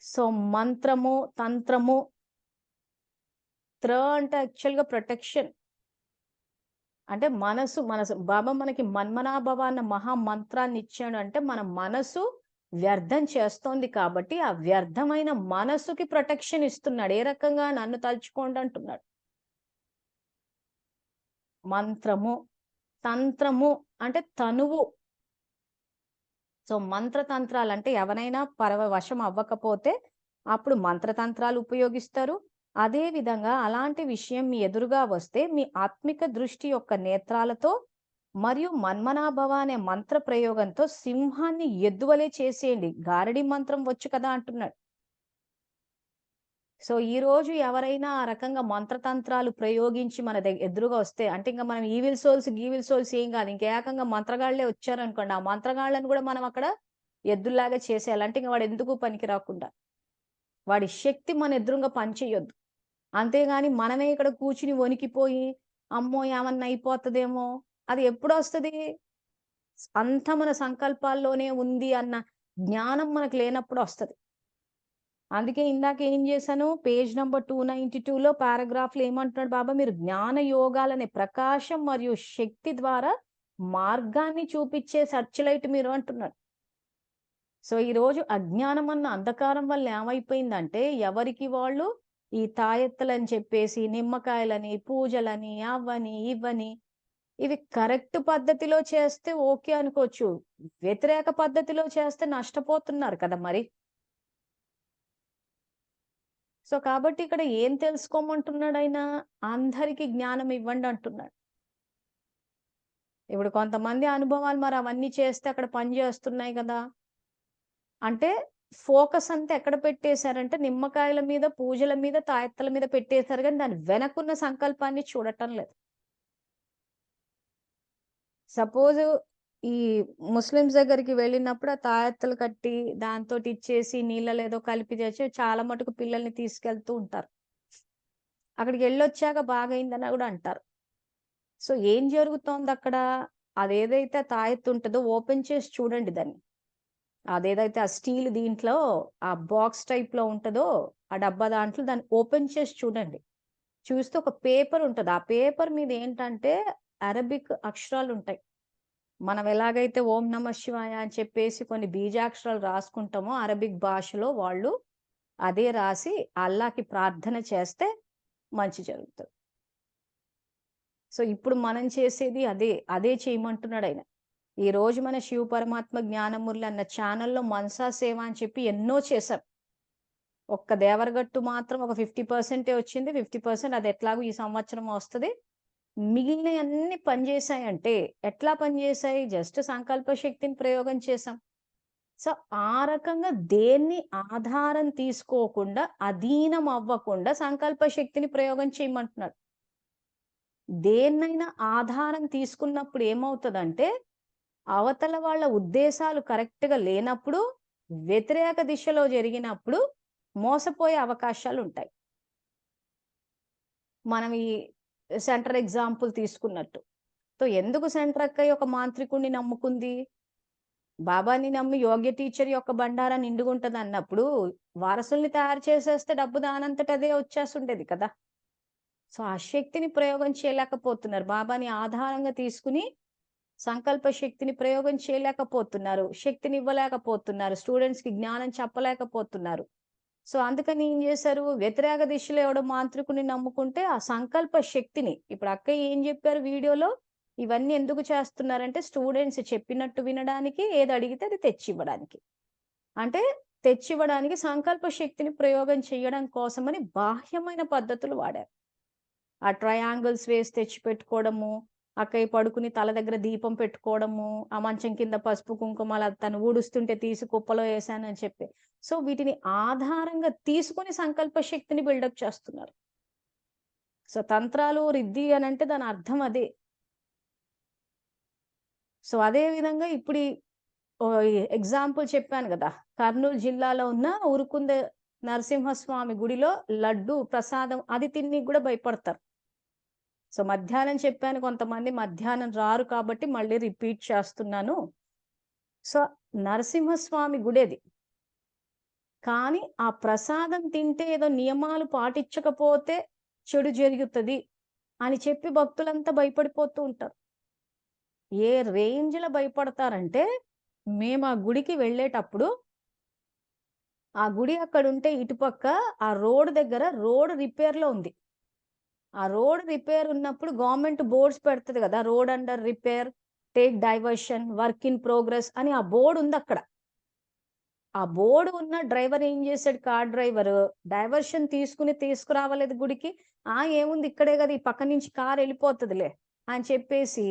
సో, మంత్రము, తంత్రము అంటే యాక్చువల్‌గా ప్రొటెక్షన్. అంటే మనసు బాబా మనకి మన్మనాభవ అన్న మహా మంత్రాన్ని ఇచ్చాడు అంటే మన మనసు వ్యర్థం చేస్తోంది కాబట్టి ఆ వ్యర్థమైన మనసుకి ప్రొటెక్షన్ ఇస్తున్నాడు. ఏ రకంగా? నన్ను తలుచుకోండి అంటున్నాడు. మంత్రము, తంత్రము అంటే తనువు. సో, మంత్రతంత్రాలంటే ఎవరైనా పరవశం అవ్వకపోతే అప్పుడు మంత్రతంత్రాలు ఉపయోగిస్తారు. అదే విధంగా అలాంటి విషయం మీ ఎదురుగా వస్తే మీ ఆత్మిక దృష్టి యొక్క నేత్రాలతో మరియు మన్మనాభవ అనే మంత్ర ప్రయోగంతో సింహాన్ని ఎద్దువలే చేసేయండి. గారడీ మంత్రం వచ్చు కదా అంటున్నాడు. సో, ఈరోజు ఎవరైనా ఆ రకంగా మంత్రతంత్రాలు ప్రయోగించి మన ఎదురుగా వస్తే అంటే ఇంక మనం ఈవిల్ సోల్స్, గీవిల్ సోల్స్ ఏం కాదు. ఇంక ఏకంగా మంత్రగాళ్ళే వచ్చారనుకోండి. ఆ మంత్రగాళ్ళని కూడా మనం అక్కడ ఎద్దుల్లాగా చేసేయాలి. అంటే ఇంక వాడు ఎందుకు పనికి రాకుండా. వాడి శక్తి మన ఎదురుంగా పనిచేయొద్దు. అంతేగాని మనమే ఇక్కడ కూర్చుని వణికిపోయి, అమ్మో! ఏమన్నా అయిపోతదేమో! అది ఎప్పుడొస్తది? అంతా మన సంకల్పాల్లోనే ఉంది అన్న జ్ఞానం మనకు లేనప్పుడు ఒస్తది. అందుకే ఇందాక ఏం చేశాను, పేజ్ నంబర్ 292లో పారాగ్రాఫ్‌లో ఏమంటున్నాడు బాబా, మీరు జ్ఞాన యోగాలనే ప్రకాశం మరియు శక్తి ద్వారా మార్గాన్ని చూపిచ్చే సెర్చ్ లైట్ మీరు అంటున్నాడు. సో, ఈరోజు అజ్ఞానం అన్న అంధకారం వల్ల ఏమైపోయిందంటే, ఎవరికి వాళ్ళు ఈ తాయెత్తులని చెప్పేసి, నిమ్మకాయలని, పూజలని, అవ్వని, ఇవ్వని ఇవి కరెక్ట్ పద్ధతిలో చేస్తే ఓకే అనుకోవచ్చు. వ్యతిరేక పద్ధతిలో చేస్తే నష్టపోతున్నారు కదా మరి. సో, కాబట్టి ఇక్కడ ఏం తెలుసుకోమంటున్నాడాయన? అందరికి జ్ఞానం ఇవ్వండి అంటున్నాడు. ఇప్పుడు కొంతమంది అనుభవాలు మరి అవన్నీ చేస్తే అక్కడ పని చేస్తున్నాయి గదా! అంటే ఫోకస్ అంతా ఎక్కడ పెట్టేసారంటే నిమ్మకాయల మీద, పూజల మీద, తాయెత్తుల మీద పెట్టేసారు గానీ దాని వెనకున్న సంకల్పాన్ని చూడటం లేదు. సపోజు ఈ ముస్లిమ్స్ దగ్గరికి వెళ్ళినప్పుడు ఆ తాయెత్తులు కట్టి దాంతోటి ఇచ్చేసి నీళ్ళలో ఏదో కలిపి తెచ్చి చాలా మటుకు పిల్లల్ని తీసుకెళ్తూ ఉంటారు. అక్కడికెళ్ళొచ్చాక బాగయిందని గూడా అంటారు. సో, ఏం జరుగుతోందక్కడ? అదేదైతే తాయెత్తుంటదో ఓపెన్ చేసి చూడండి దాన్ని. అదేదైతే ఆ స్టీల్ దీంట్లో ఆ బాక్స్ టైప్‌లో ఉంటదో, ఆ డబ్బా దాంట్లో దాన్ని ఓపెన్ చేసి చూడండి. చూస్తే ఒక పేపర్ ఉంటది. ఆ పేపర్ మీద ఏంటంటే అరబిక్ అక్షరాలుంటాయి. మనం ఎలాగైతే ఓం నమః శివాయ అని చెప్పేసి కొన్ని బీజాక్షరాలు రాసుకుంటామో అరబిక్ భాషలో వాళ్ళు అదే రాసి అల్లాకి ప్రార్థన చేస్తే మంచి జరుగుతది. సో, ఇప్పుడు మనం చేసేది అదే. అదే చేయమంటున్నాడాయన. ఈరోజు మన శివ పరమాత్మ జ్ఞానమురళి అన్న ఛానెల్‌లో మనసా సేవ అని చెప్పి ఎన్నో చేశాం. ఒక్క దేవరగట్టు మాత్రం ఒక 50% వచ్చింది. 50% అది ఎట్లాగో ఈ సంవత్సరం వస్తది. మిగిలినయన్నీ పనిచేశాయంటే, ఎట్లా పనిచేశాయి? జస్ట్ సంకల్ప శక్తిని ప్రయోగం చేశాం. సో, ఆ రకంగా దేన్ని ఆధారం తీసుకోకుండా, అధీనం అవ్వకుండా సంకల్ప శక్తిని ప్రయోగం చేయమంటున్నాడు. దేన్నైనా ఆధారం తీసుకున్నప్పుడు ఏమవుతదంటే, అవతల వాళ్ళ ఉద్దేశాలు కరెక్ట్‌గా లేనప్పుడు, వ్యతిరేక దిశలో జరిగినప్పుడు మోసపోయే అవకాశాలుంటాయి. మనం ఈ సెంటర్ ఎగ్జాంపుల్ తీసుకున్నట్టు. సో, ఎందుకు సెంటర్ అక్కయ్య ఒక మాంత్రికుడిని నమ్ముకుంది? బాబాని నమ్మి యోగ్య టీచర్ యొక్క బండారా నిండుగుంటదన్నప్పుడు, వారసుల్ని తయారు చేసేస్తే డబ్బు దానంతట అదే వచ్చేసుండేది కదా! సో, ఆ శక్తిని ప్రయోగం చేయలేకపోతున్నారు. బాబాని ఆధారంగా తీసుకొని సంకల్ప శక్తిని ప్రయోగం చేయలేకపోతున్నారు. శక్తినివ్వలేకపోతున్నారు. స్టూడెంట్స్‌కి జ్ఞానం చెప్పలేకపోతున్నారు. సో, అందుకని ఏం జేశారు, వ్యతిరేక దిశలో ఎవడో మాంత్రికుడిని నమ్ముకుంటే, ఆ సంకల్ప శక్తిని ఇప్పుడు అక్కయ్య ఏం జెప్పారు వీడియోలో, ఇవన్నీ ఎందుకు చేస్తున్నారంటే, స్టూడెంట్స్ చెప్పినట్టు వినడానికి, ఏదడిగితే అది తెచ్చివ్వడానికి. అంటే తెచ్చివ్వడానికి సంకల్ప శక్తిని ప్రయోగం చేయడం కోసమని బాహ్యమైన పద్ధతులు వాడారు. ఆ ట్రయాంగిల్స్ వేసి తెచ్చిపెట్టుకోవడము, అక్కయ్య పడుకుని తల దగ్గర దీపం పెట్టుకోవడము, ఆ మంచం కింద పసుపు, కుంకుమ అలా తను ఊడుస్తుంటే తీసి కుప్పలో ఏశానని చెప్పి. సో, వీటిని ఆధారంగా తీసుకొని సంకల్ప శక్తిని బిల్డప్ చేస్తున్నారు. సో, తంత్రాలు, రిద్ది అనంటే దాని అర్థం అదే. సో, అదే విధంగా ఇప్పుడు ఎగ్జాంపుల్ చెప్పాను గదా! కర్నూలు జిల్లాలో ఉన్న ఉరుకుంద నరసింహస్వామి గుడిలో లడ్డు ప్రసాదం అది తిననీకి గూడా భయపడతారు. సో, మధ్యాహ్నం చెప్పాను కొంతమంది మధ్యాహ్నం రారు కాబట్టి మళ్ళీ రిపీట్ చేస్తున్నాను. సో, నరసింహస్వామి గుడేది. కానీ ఆ ప్రసాదం తింటే ఏదో నియమాలు పాటించకపోతే చెడు జరుగుతది అని చెప్పి భక్తులంతా భయపడిపోతూ ఉంటారు. ఏ రేంజ్‌లో భయపడతారంటే, మేము ఆ గుడికి వెళ్ళేటప్పుడు, ఆ గుడి అక్కడుంటే ఇటుపక్క ఆ రోడ్ దగ్గర రోడ్ రిపేర్‌లో ఉంది. ఆ రోడ్ రిపేర్ ఉన్నప్పుడు గవర్నమెంట్ బోర్డ్స్ పెడతది గదా! Road under repair, take diversion, work in progress అని ఆ బోర్డ్ ఉందక్కడ. ఆ బోర్డ్ ఉన్న డ్రైవర్ ఏం చేసాడు కార్ డ్రైవరు, డైవర్షన్ తీసుకొని తీసుకురావలేదు గుడికి. ఏముంది ఇక్కడే గదా! ఈ పక్క నుంచి కార్ ఎళ్ళిపోతదిలే అని చెప్పేసి,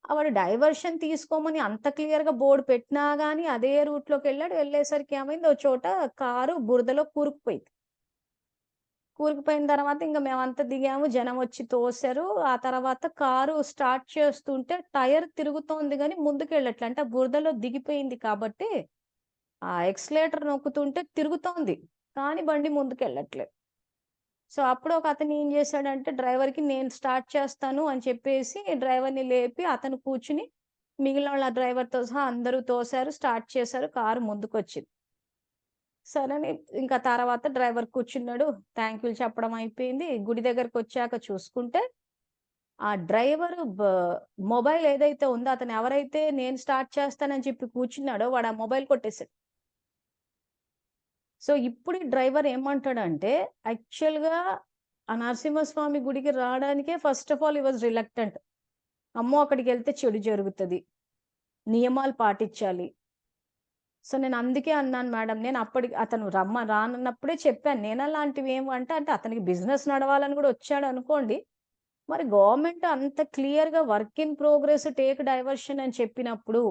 వాడు డైవర్షన్ తీసుకోమని అంత క్లియర్‌గా బోర్డ్ పెట్టినా గాని అదే రూట్‌లోకెళ్ళాడు. వెళ్ళేసరికి ఏమైంది, ఓ చోట కారు బురదలో కూరుకుపోయింది. కూరుకుపోయిన తర్వాత ఇంక మేమంతా దిగాము. జనమొచ్చి తోసారు. ఆ తర్వాత కారు స్టార్ట్ చేస్తుంటే టైర్ తిరుగుతోంది గానీ ముందుకెళ్ళట్లే. అంటే ఆ బురదలో దిగిపోయింది కాబట్టి, ఆ ఎక్సలేటర్ నొక్కుతుంటే తిరుగుతోంది. కానీ బండి ముందుకెళ్ళట్లే. సో, అప్పుడు ఒకతను ఏం జేశాడంటే డ్రైవర్‌కి నేను స్టార్ట్ చేస్తాను అని చెప్పేసి డ్రైవర్‌ని లేపి అతను కూర్చొని మిగిలినోళ్ళ డ్రైవర్‌తో సహా అందరూ తోసారు. స్టార్ట్ చేశారు. కారు ముందుకొచ్చింది. సరే అని ఇంకా తర్వాత డ్రైవర్ కూర్చున్నాడు. థాంక్యూలు చెప్పడం అయిపోయింది. గుడి దగ్గరకొచ్చాక చూసుకుంటే, ఆ డ్రైవరు మొబైల్ ఏదైతే ఉందో అతను ఎవరైతే నేను స్టార్ట్ చేస్తానని చెప్పి కూర్చున్నాడో వాడు ఆ మొబైల్ కొట్టేసాడు. సో, ఇప్పుడు ఈ డ్రైవర్ ఏమంటాడంటే, యాక్చువల్‌గా ఆ నరసింహస్వామి గుడికి రాడానికే first of all he was reluctant. అమ్మో! అక్కడికెళ్తే చెడు జరుగుతది. నియమాలు పాటించాలి. సో, నేను అందుకే అన్నాను మేడం. నేను అప్పటికి అతను రానన్నప్పుడే చెప్పాను. నేనలాంటివేమి అంటే అతనికి బిజినెస్ నడవాలని గూడా వచ్చాడనుకోండి. మరి గవర్నమెంట్ అంత క్లియర్‌గా work in progress, take diversion అని చెప్పినప్పుడు,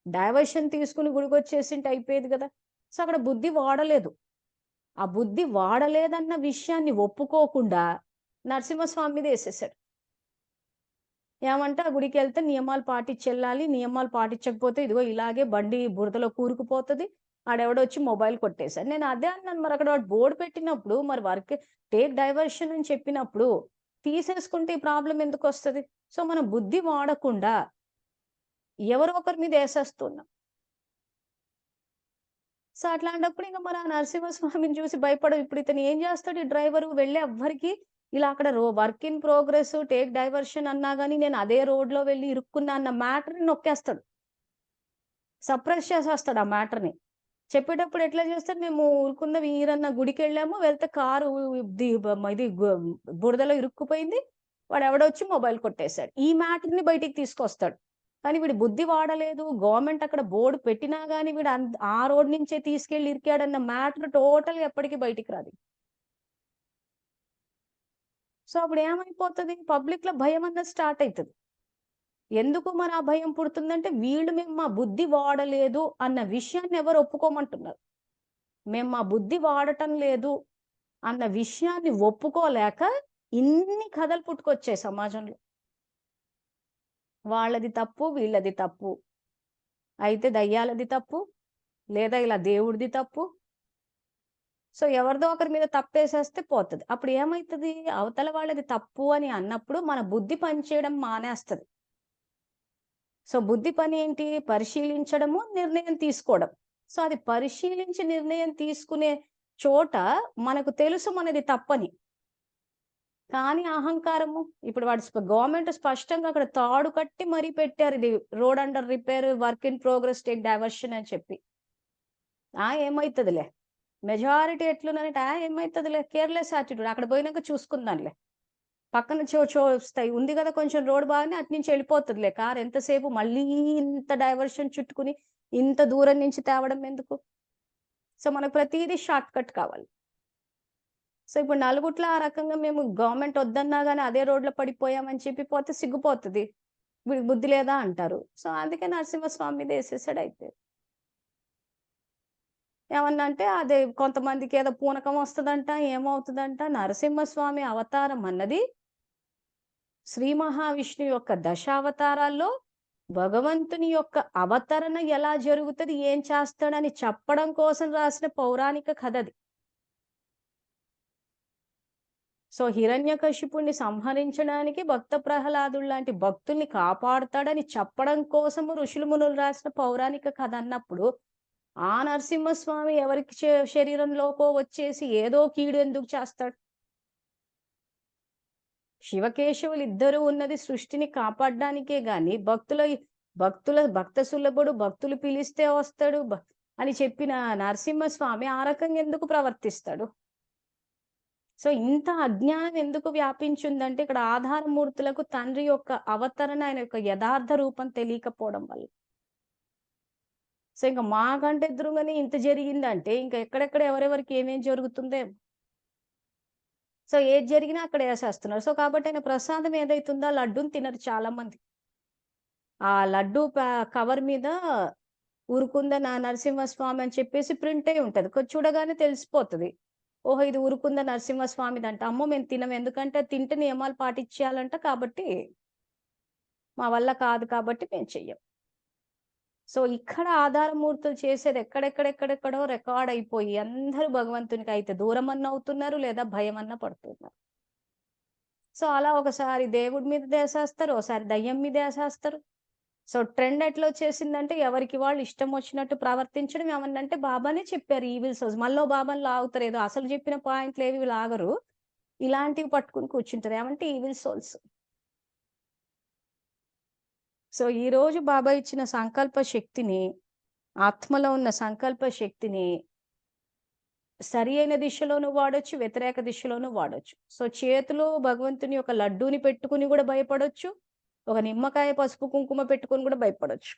డైవర్షన్ తీసుకొని గుడికొచ్చేసింటే అయిపోయేది గదా! సో, అక్కడ బుద్ధి వాడలేదు. ఆ బుద్ధి వాడలేదన్న విషయాన్ని ఒప్పుకోకుండా నరసింహస్వామి మీద యేసేసాడు. ఏమంటే ఆ గుడికెళ్తే నియమాలు పాటించెళ్ళాలి. నియమాలు పాటించకపోతే ఇదిగో ఇలాగే బండి బురదలో కూరుకుపోతది. ఆడెవడో వచ్చి మొబైల్ కొట్టేసాడు. నేను అదే అన్నాను. మరక్కడ వాడు బోర్డ్ పెట్టినప్పుడు మరి వర్క్ టేక్ డైవర్షన్ అని చెప్పినప్పుడు తీసేసుకుంటే ఈ ప్రాబ్లమ్ ఎందుకొస్తది? సో, మనం బుద్ధి వాడకుండా ఎవరో ఒకరి మీద యేసేస్తున్నాం. సో, అట్లాంటప్పుడు ఇంక మరి ఆ నరసింహస్వామిని చూసి భయపడం. ఇప్పుడు ఇతను ఏం జేస్తాడు ఈ డ్రైవరు వెళ్ళి ఎవ్వరికీ ఇలా అక్కడ work in progress, take diversion అన్నా గాని నేను అదే రోడ్‌లో వెళ్లి ఇరుక్కున్నా అన్న మ్యాటర్‌ని నొక్కేస్తాడు. సప్రెస్ చేసేస్తాడు ఆ మ్యాటర్‌ని. చెప్పేటప్పుడు ఎట్లా చేస్తాడు, మేము ఊరుకుందాం ఈరన్న గుడికెళ్ళాము. వెళ్తే కారు ది బ ఇది బురదలో ఇరుక్కుపోయింది. వాడెవడో వచ్చి మొబైల్ కొట్టేసాడు. ఈ మ్యాటర్‌ని బయటికి తీసుకొస్తాడు. కానీ వీడు బుద్ధి వాడలేదు. గవర్నమెంట్ అక్కడ బోర్డ్ పెట్టినా గాని వీడు ఆ రోడ్ నుంచే తీసుకెళ్ళి ఇరికాడన్న మ్యాటర్ టోటల్‌గా ఎప్పటికి బయటికి రాదు. సో, అప్పుడు ఏమైపోతది, పబ్లిక్‌లో భయమన్నది స్టార్ట్ అయితది. ఎందుకు మరి ఆ భయం పుడుతుందంటే, వీళ్ళు మేము మా బుద్ధి వాడలేదు అన్న విషయాన్ని ఎవరు ఒప్పుకోమంటున్నారు. మేము మా బుద్ధి వాడటం లేదు అన్న విషయాన్ని ఒప్పుకోలేక ఇన్ని కథలు పుట్టుకొచ్చాయి సమాజంలో. వాళ్ళది తప్పు, వీళ్ళది తప్పు. అయితే దయ్యాలది తప్పు, లేదా ఇలా దేవుడిది తప్పు. సో ఎవరిదో ఒకరి మీద తప్పేసేస్తే పోతది. అప్పుడు ఏమైతది? అవతల వాళ్ళది తప్పు అని అన్నప్పుడు మన బుద్ధి పనిచేయడం మానేస్తది. సో బుద్ధి పని ఏంటి? పరిశీలించడము, నిర్ణయం తీసుకోవడం. సో అది పరిశీలించి నిర్ణయం తీసుకునే చోట మనకు తెలుసు మనది తప్పని. కానీ అహంకారము ఇప్పుడు వాడు గవర్నమెంట్ స్పష్టంగా అక్కడ తాడు కట్టి మరీ పెట్టారు. ఇది road under repair, work in progress, take diversion అని చెప్పి. ఏమైతదిలే. మెజారిటీ ఎట్లున్నారంటే, ఏమైతదిలే కేర్‌లెస్ యాటిట్యూడ్. అక్కడ పోయినాక చూసుకుందాంలే. పక్కన ఉంది గదా! కొంచెం రోడ్ బాగానే అటునుంచి ఎళ్ళిపోతదిలే కారు. ఎంతసేపు మళ్ళీ ఇంత డైవర్షన్ చుట్టుకుని, ఇంత దూరం నుంచి తేవడం ఎందుకు? సో, మనకు ప్రతీదీ షార్ట్ కట్ కావాలి. సో, ఇప్పుడు నలుగుట్ల ఆ రకంగా మేము గవర్నమెంట్ వద్దన్నా గాని అదే రోడ్‌లో పడిపోయామని చెప్పి పోతే సిగ్గుపోతది. వీడికి బుద్ధి లేదా అంటారు. సో, అందుకే నరసింహస్వామి మీద ఏసేసాడు అయిపోయింది. ఏమన్నా అంటే అదే కొంతమందికేదో పూనకం వస్తదంట, ఏమవుతదంట. నరసింహస్వామి అవతారం అన్నది శ్రీ మహావిష్ణువు యొక్క దశావతారాల్లో భగవంతుని యొక్క అవతరణ ఎలా జరుగుతది, ఏం చేస్తాడని చెప్పడం కోసం రాసిన పౌరాణిక కథది. సో, హిరణ్యకశిపుడిని సంహరించడానికి భక్త ప్రహ్లాదుల్లాంటి భక్తుల్ని కాపాడుతాడని చెప్పడం కోసము ఋషులు, మునులు రాసిన పౌరాణిక కథ అన్నప్పుడు, ఆ నరసింహస్వామి ఎవరికి శరీరంలోకో వచ్చేసి ఏదో కీడు ఎందుకు చేస్తాడు? శివకేశవులిద్దరూ ఉన్నది సృష్టిని కాపాడడానికే గాని, భక్త సులభుడు, భక్తులు పిలిస్తే వస్తాడు అని చెప్పిన నరసింహస్వామి ఆ రకంగా ఎందుకు ప్రవర్తిస్తాడు? సో, ఇంత అజ్ఞానం ఎందుకు వ్యాపించిందంటే, ఇక్కడ ఆధారమూర్తులకు తండ్రి యొక్క అవతరణ, ఆయన యొక్క యథార్థ రూపం తెలియకపోవడం వల్ల. సో, ఇంక మాకంటే ఎదురుంగానే ఇంత జరిగిందంటే, ఇంక ఎక్కడెక్కడ ఎవరెవరికి ఏమేం జరుగుతుందో ఏమో. సో, ఏది జరిగినా అక్కడ ఏసేస్తున్నారు. సో, కాబట్టి ఆయన ప్రసాదం ఏదైతుందో ఆ లడ్డూని తినరు చాలా మంది. ఆ లడ్డూ కవర్ మీద ఉరుకుంద నరసింహస్వామి అని చెప్పేసి ప్రింట్ అయ్యి ఉంటది. చూడగానే తెలిసిపోతది. ఓహో! ఇది ఉరుకుంద నరసింహస్వామిదంట. అమ్మో! మేము తినం. ఎందుకంటే తింటే నియమాలు పాటించేయాలంట. కాబట్టి మా వల్ల కాదు కాబట్టి మేము చెయ్యం. సో, ఇక్కడ ఆధారమూర్తులు చేసేది ఎక్కడెక్కడెక్కడెక్కడో రికార్డ్ అయిపోయి అందరూ భగవంతునికి అయితే దూరమన్నా అవుతున్నారు, లేదా భయమన్నా పడుతున్నారు. సో, అలా ఒకసారి దేవుడి మీద దేసేస్తారు. ఓసారి దయ్యం మీద ఏసేస్తారు. సో, ట్రెండ్ ఎట్లొచ్చేసిందంటే ఎవరికి వాళ్ళు ఇష్టం వచ్చినట్టు ప్రవర్తించడం. ఏమన్నంటే బాబానే చెప్పారు ఈవిల్ సోల్స్. మళ్ళో బాబాని లాగుతారు. ఏదో అసలు చెప్పిన పాయింట్‌లేవి లాగరు. ఇలాంటివి పట్టుకొని కూర్చుంటారు. ఏమంటే ఈవిల్ సోల్స్. సో, ఈరోజు బాబా ఇచ్చిన సంకల్ప శక్తిని, ఆత్మలో ఉన్న సంకల్ప శక్తిని సరి అయిన దిశలోను వాడొచ్చు, వ్యతిరేక దిశలోను వాడొచ్చు. సో, చేతిలో భగవంతుని యొక్క లడ్డూని పెట్టుకొని గూడా భయపడొచ్చు. ఒక నిమ్మకాయ, పసుపు, కుంకుమ పెట్టుకొని గూడా భయపడొచ్చు.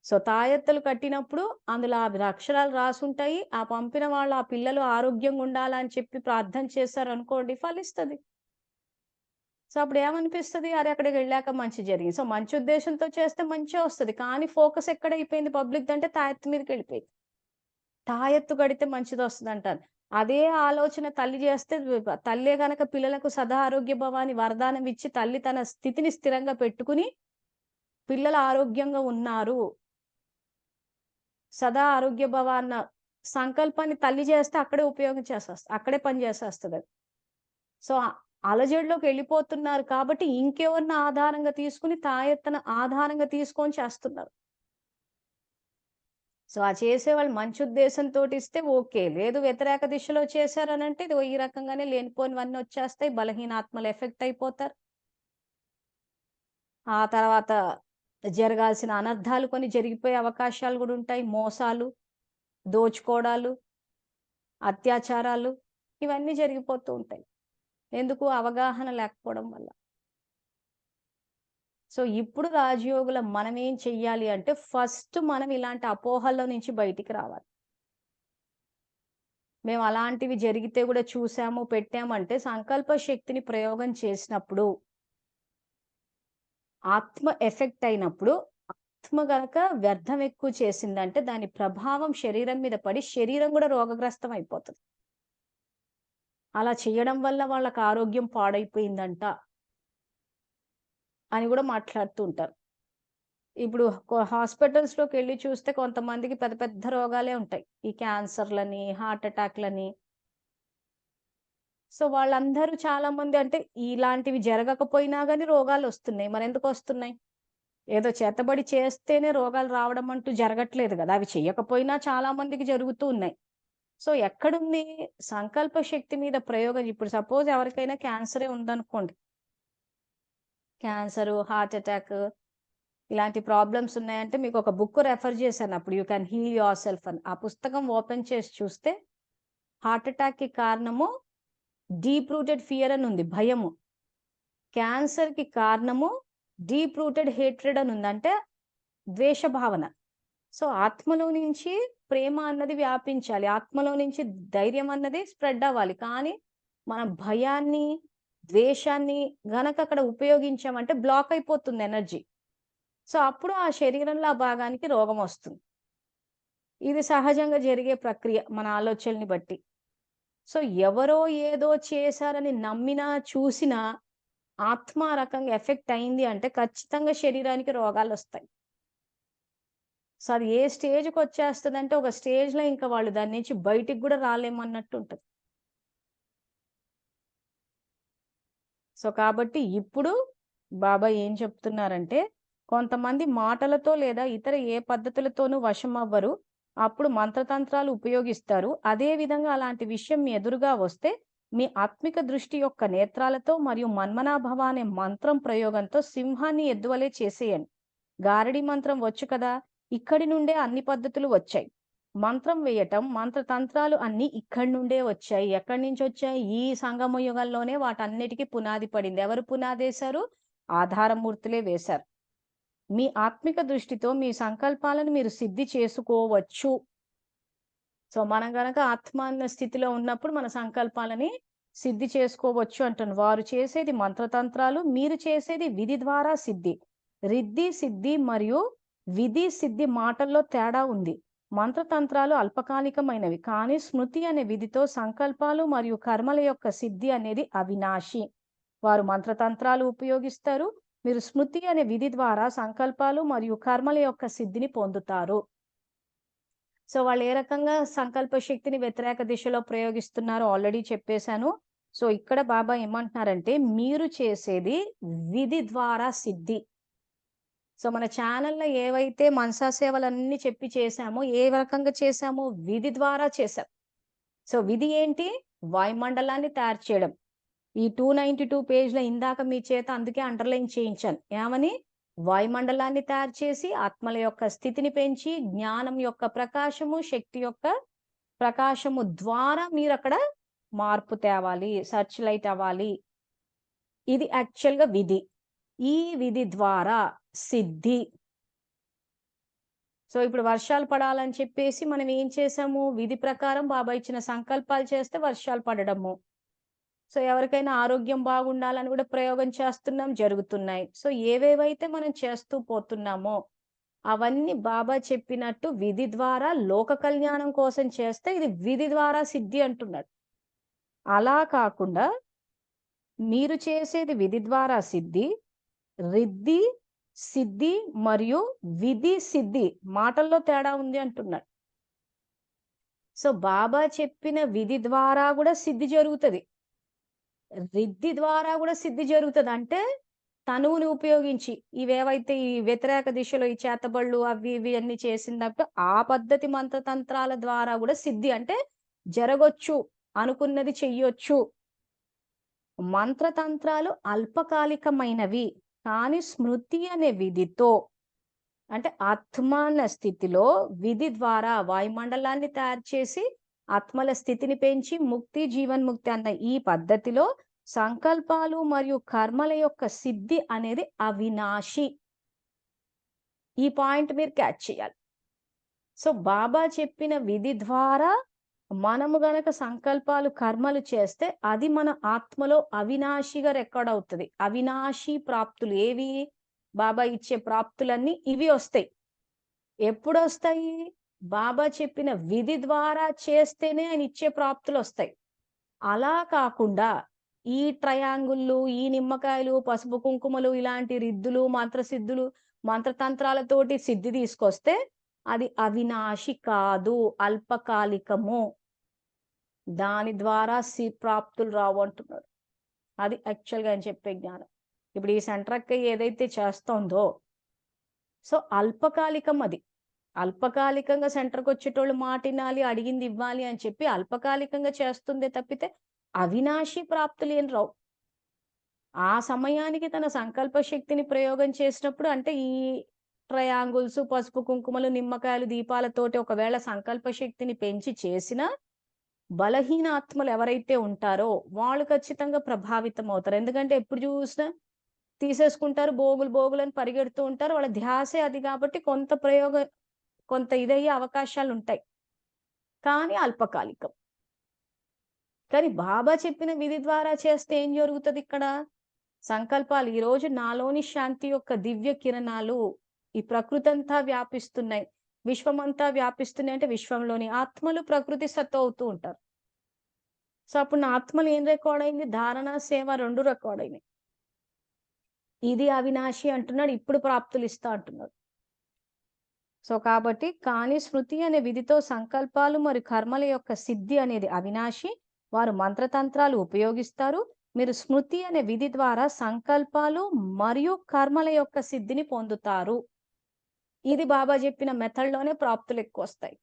సో, తాయెత్తులు కట్టినప్పుడు అందులో ఆ అక్షరాలు రాసుంటాయి. ఆ పంపిన వాళ్ళు ఆ పిల్లలు ఆరోగ్యంగా ఉండాలని చెప్పి ప్రార్థన చేశారనుకోండి ఫలిస్తది. సో, అప్పుడేమనిపిస్తది? అరే! అక్కడికెళ్ళాక మంచి జరిగింది. సో, మంచి ఉద్దేశంతో చేస్తే మంచే వస్తది. కానీ ఫోకస్ ఎక్కడైపోయింది పబ్లిక్‌దంటే తాయెత్తు మీదకెళ్ళిపోయింది. తాయెత్తు కడితే మంచిదొస్తదంటారు. అదే ఆలోచన తల్లి చేస్తే తల్లే గనక పిల్లలకు సదా ఆరోగ్య భవ అని వరదానం ఇచ్చి తల్లి తన స్థితిని స్థిరంగా పెట్టుకుని, పిల్లలు ఆరోగ్యంగా ఉన్నారు. సదా ఆరోగ్య భవ అన్న సంకల్పాన్ని తల్లి చేస్తే అక్కడే ఉపయోగం చేసేస్తది. అక్కడే పని చేసేస్తదది. సో, అలజడిలోకెళ్ళిపోతున్నారు కాబట్టి ఇంకెవరిని ఆధారంగా తీసుకొని తాయెత్తన ఆధారంగా తీసుకొని చేస్తున్నారు. సో, ఆ చేసేవాళ్ళు మంచి ఉద్దేశంతోటి ఇస్తే ఓకే. లేదు వ్యతిరేక దిశలో చేశారనంటే ఇదిగో ఈ రకంగానే లేనిపోనివన్నీ వచ్చేస్తాయి. బలహీనాత్మలు ఎఫెక్ట్ అయిపోతారు. ఆ తర్వాత జరగాల్సిన అనర్థాలు కొన్ని జరిగిపోయే అవకాశాలు గూడా ఉంటాయి. మోసాలు, దోచుకోవడాలు, అత్యాచారాలు ఇవన్నీ జరిగిపోతూ ఉంటాయి. ఎందుకు? అవగాహన లేకపోవడం వల్ల. సో, ఇప్పుడు రాజయోగులం మనమేం చెయ్యాలి అంటే ఫస్ట్ మనం ఇలాంటి అపోహల్లో నుంచి బయటికి రావాలి. మేము అలాంటివి జరిగితే గూడా చూసాము, పెట్టామంటే సంకల్ప శక్తిని ప్రయోగం చేసినప్పుడు, ఆత్మ ఎఫెక్ట్ అయినప్పుడు, ఆత్మ గనక వ్యర్థం ఎక్కువ చేసిందంటే దాని ప్రభావం శరీరం మీద పడి శరీరం గూడా రోగగ్రస్తం అయిపోతది. అలా చేయడం వల్ల వాళ్ళకి ఆరోగ్యం పాడైపోయిందంట అని గూడా మాట్లాడుతూ ఉంటారు. ఇప్పుడు హాస్పిటల్స్‌లోకి వెళ్లి చూస్తే కొంతమందికి పెద్ద పెద్ద రోగాలే ఉంటాయి. ఈ క్యాన్సర్‌లని, హార్ట్ అటాక్‌లని. సో, వాళ్ళందరూ చాలామంది అంటే ఇలాంటివి జరగకపోయినా గాని రోగాలొస్తున్నాయి. మరెందుకొస్తున్నాయి? ఏదో చేతబడి చేస్తేనే రోగాలు రావడం అంటూ జరగట్లేదు గదా! అవి చెయ్యకపోయినా చాలా మందికి జరుగుతూ ఉన్నాయి. సో, ఎక్కడుంది సంకల్ప శక్తి మీద ప్రయోగం? ఇప్పుడు సపోజ్ ఎవరికైనా క్యాన్సరే ఉందనుకోండి. క్యాన్సరు, హార్ట్ అటాక్ ఇలాంటి ప్రాబ్లమ్స్ ఉన్నాయంటే మీకొక బుక్ రెఫర్ చేశాను అప్పుడు 'you can heal yourself' అని. ఆ పుస్తకం ఓపెన్ చేసి చూస్తే హార్ట్ అటాక్‌కి కారణము డీప్ రూటెడ్ ఫియర్ అని ఉంది. భయము. క్యాన్సర్‌కి కారణము డీప్ రూటెడ్ హేట్రెడ్ అని ఉంది. అంటే ద్వేష భావన. సో, ఆత్మలో నుంచి ప్రేమ అన్నది వ్యాపించాలి. ఆత్మలో నుంచి ధైర్యం అన్నది స్ప్రెడ్ అవ్వాలి. కానీ మనం భయాన్ని, ద్వేషాన్ని గనక అక్కడ ఉపయోగించామంటే బ్లాక్ అయిపోతుంది ఎనర్జీ. సో, అప్పుడు ఆ శరీరంలో ఆ భాగానికి రోగమొస్తుంది. ఇది సహజంగా జరిగే ప్రక్రియ మన ఆలోచనని బట్టి. సో, ఎవరో ఏదో చేశారని నమ్మినా, చూసినా ఆత్మ ఆ రకంగా ఎఫెక్ట్ అయింది అంటే ఖచ్చితంగా శరీరానికి రోగాలొస్తాయి. సో, అది ఏ స్టేజ్‌కొచ్చేస్తదంటే ఒక స్టేజ్‌లో ఇంక వాళ్ళు దాని నుంచి బయటికి గూడా రాలేమన్నట్టుంటది. సో, కాబట్టి ఇప్పుడు బాబా ఏం చెప్తున్నారంటే, కొంతమంది మాటలతో లేదా ఇతర ఏ పద్ధతులతోనూ వశమవ్వరు. అప్పుడు మంత్రతంత్రాలు ఉపయోగిస్తారు. అదే విధంగా అలాంటి విషయం మీ ఎదురుగా వస్తే, మీ ఆత్మిక దృష్టి యొక్క నేత్రాలతో మరియు మన్మనాభవ అనే మంత్రం ప్రయోగంతో సింహాన్ని ఎద్దువలే చేసేయండి. గారడీ మంత్రం వచ్చు కదా! ఇక్కడి నుండే అన్ని పద్ధతులు వచ్చాయి. మంత్రం వేయటం, మంత్రతంత్రాలు అన్నీ ఇక్కడి నుండే వచ్చాయి. ఎక్కడి నుంచొచ్చాయి? ఈ సంగమ యుగంలోనే వాటన్నిటికి పునాది పడింది. ఎవరు పునాదేశారు? ఆధారమూర్తులే వేశారు. మీ ఆత్మిక దృష్టితో మీ సంకల్పాలను మీరు సిద్ధి చేసుకోవచ్చు. సో, మనం గనక ఆత్మ అన్న స్థితిలో ఉన్నప్పుడు మన సంకల్పాలని సిద్ధి చేసుకోవచ్చు అంటాను. వారు చేసేది మంత్రతంత్రాలు, మీరు చేసేది విధి ద్వారా సిద్ధి. రిద్ధి, సిద్ధి మరియు విధి, సిద్ధి మాటల్లో తేడా ఉంది. మంత్రతంత్రాలు అల్పకాలికమైనవి. కానీ స్మృతి అనే విధితో సంకల్పాలు మరియు కర్మల యొక్క సిద్ధి అనేది అవినాశి. వారు మంత్రతంత్రాలు ఉపయోగిస్తారు. మీరు స్మృతి అనే విధి ద్వారా సంకల్పాలు మరియు కర్మల యొక్క సిద్ధిని పొందుతారు. సో, వాళ్ళు ఏ రకంగా సంకల్ప శక్తిని వ్యతిరేక దిశలో ప్రయోగిస్తున్నారో ఆల్రెడీ చెప్పేశాను. సో, ఇక్కడ బాబా ఏమంటున్నారంటే, మీరు చేసేది విధి ద్వారా సిద్ధి. సో, మన ఛానెల్‌లో ఏవైతే మనసా సేవలన్నీ చెప్పి చేశామో, ఏ రకంగా చేశామో విధి ద్వారా చేశాం. సో, విధి ఏంటి? వాయుమండలాన్ని తయారు చేయడం. ఈ 292 పేజ్‌లో ఇందాక మీ చేత అందుకే అండర్‌లైన్ చేయించాను. ఏమని? వాయుమండలాన్ని తయారు చేసి, ఆత్మల యొక్క స్థితిని పెంచి, జ్ఞానం యొక్క ప్రకాశము, శక్తి యొక్క ప్రకాశము ద్వారా మీరక్కడ మార్పు తేవాలి. సెర్చ్ లైట్ అవ్వాలి. ఇది యాక్చువల్‌గా విధి. ఈ విధి ద్వారా సిద్ధి. సో, ఇప్పుడు వర్షాలు పడాలని చెప్పేసి మనం ఏం చేసాము? విధి ప్రకారం బాబా ఇచ్చిన సంకల్పాలు చేస్తే వర్షాలు పడడము. సో, ఎవరికైనా ఆరోగ్యం బాగుండాలని గూడా ప్రయోగం చేస్తున్నాం, జరుగుతున్నాయి. సో, ఏవేవైతే మనం చేస్తూ పోతున్నామో, అవన్నీ బాబా చెప్పినట్టు విధి ద్వారా లోక కళ్యాణం కోసం చేస్తే ఇది విధి ద్వారా సిద్ధి అంటున్నాడు. అలా కాకుండా మీరు చేసేది విధి ద్వారా సిద్ధి, రిద్ధి, సిద్ధి మరియు విధి, సిద్ధి మాటల్లో తేడా ఉంది అంటున్నాడు. సో, బాబా చెప్పిన విధి ద్వారా గూడా సిద్ధి జరుగుతది. రిద్ధి ద్వారా గూడా సిద్ధి జరుగుతది. అంటే తనువుని ఉపయోగించి ఇవేవైతే ఈ వ్యతిరేక దిశలో ఈ చేతబడులు అవి ఇవి అన్నీ చేసినప్పుడు ఆ పద్ధతి మంత్రతంత్రాల ద్వారా గూడా సిద్ధి అంటే జరగొచ్చు. అనుకున్నది చెయ్యొచ్చు. మంత్రతంత్రాలు అల్పకాలికమైనవి. కానీ స్మృతి అనే విధితో అంటే ఆత్మ అన్న స్థితిలో విధి ద్వారా వాయుమండలాన్ని తయారు చేసి ఆత్మల స్థితిని పెంచి ముక్తి, జీవన్ముక్తి అన్న ఈ పద్ధతిలో సంకల్పాలు మరియు కర్మల యొక్క సిద్ధి అనేది అవినాశి. ఈ పాయింట్ మీరు క్యాచ్ చేయాలి. సో, బాబా చెప్పిన విధి ద్వారా మనము గనక సంకల్పాలు, కర్మలు చేస్తే అది మన ఆత్మలో అవినాశిగా రికార్డ్ అవుతది. అవినాశి ప్రాప్తులు ఏవి? బాబా ఇచ్చే ప్రాప్తులన్నీ ఇవి ఒస్తాయి. ఎప్పుడొస్తాయి? బాబా చెప్పిన విధి ద్వారా చేస్తేనే ఆయన ఇచ్చే ప్రాప్తులొస్తాయి. అలా కాకుండా ఈ ట్రయాంగిల్‌లు, ఈ నిమ్మకాయలు, పసుపు కుంకుమలు ఇలాంటి రిద్దులు, మంత్రసిద్ధులు మంత్రతంత్రాలతోటి సిద్ధి తీసుకొస్తే అది అవినాశి కాదు, అల్పకాలికము. దాని ద్వారా ప్రాప్తులు రావు అంటున్నాడు. అది యాక్చువల్‌గా ఆయన చెప్పే జ్ఞానం. ఇప్పుడు ఈ సెంట్రక్క ఏదైతే చేస్తోందో, సో అల్పకాలికం అది. అల్పకాలికంగా సెంటర్‌కొచ్చేటోళ్ళు మాటినాలి, అడిగింది ఇవ్వాలి అని చెప్పి అల్పకాలికంగా చేస్తుందే తప్పితే అవినాశి ప్రాప్తులేం రావు. ఆ సమయానికి తన సంకల్ప శక్తిని ప్రయోగం చేసినప్పుడు అంటే ఈ ట్రయాంగిల్స్, పసుపు, కుంకుమలు, నిమ్మకాయలు, దీపాలతోటి ఒకవేళ సంకల్ప శక్తిని పెంచి చేసినా బలహీన ఆత్మలు ఎవరైతే ఉంటారో వాళ్ళు ఖచ్చితంగా ప్రభావితం అవుతారు. ఎందుకంటే ఎప్పుడు చూసినా తీసేసుకుంటారు, బోగులు బోగులని పరిగెడుతూ ఉంటారు. వాళ్ళ ధ్యాసే అది కాబట్టి కొంత ఇదయ్యే అవకాశాలుంటాయి. కానీ అల్పకాలికం. కానీ బాబా చెప్పిన విధి ద్వారా చేస్తే ఏం జరుగుతదిక్కడ? సంకల్పాలు ఈరోజు నాలోని శాంతి యొక్క దివ్య కిరణాలు ఈ ప్రకృతంతా వ్యాపిస్తున్నాయి. విశ్వమంతా వ్యాపిస్తున్నాయి అంటే విశ్వంలోని ఆత్మలు ప్రకృతి సత్తు అవుతూ ఉంటారు. సో, అప్పుడు నా ఆత్మలు ఏం రికార్డ్ అయింది? ధారణ, సేవ 2 రికార్డ్ అయినాయి. ఇది అవినాశి అంటున్నాడు. ఇప్పుడు ప్రాప్తులిస్తా అంటున్నాడు. సో, కాబట్టి కానీ స్మృతి అనే విధితో సంకల్పాలు మరియు కర్మల యొక్క సిద్ధి అనేది అవినాశి. వారు మంత్రతంత్రాలు ఉపయోగిస్తారు. మీరు స్మృతి అనే విధి ద్వారా సంకల్పాలు మరియు కర్మల యొక్క సిద్ధిని పొందుతారు. ఇది బాబా చెప్పిన మెథడ్‌లోనే ప్రాప్తులెక్కువొస్తాయి.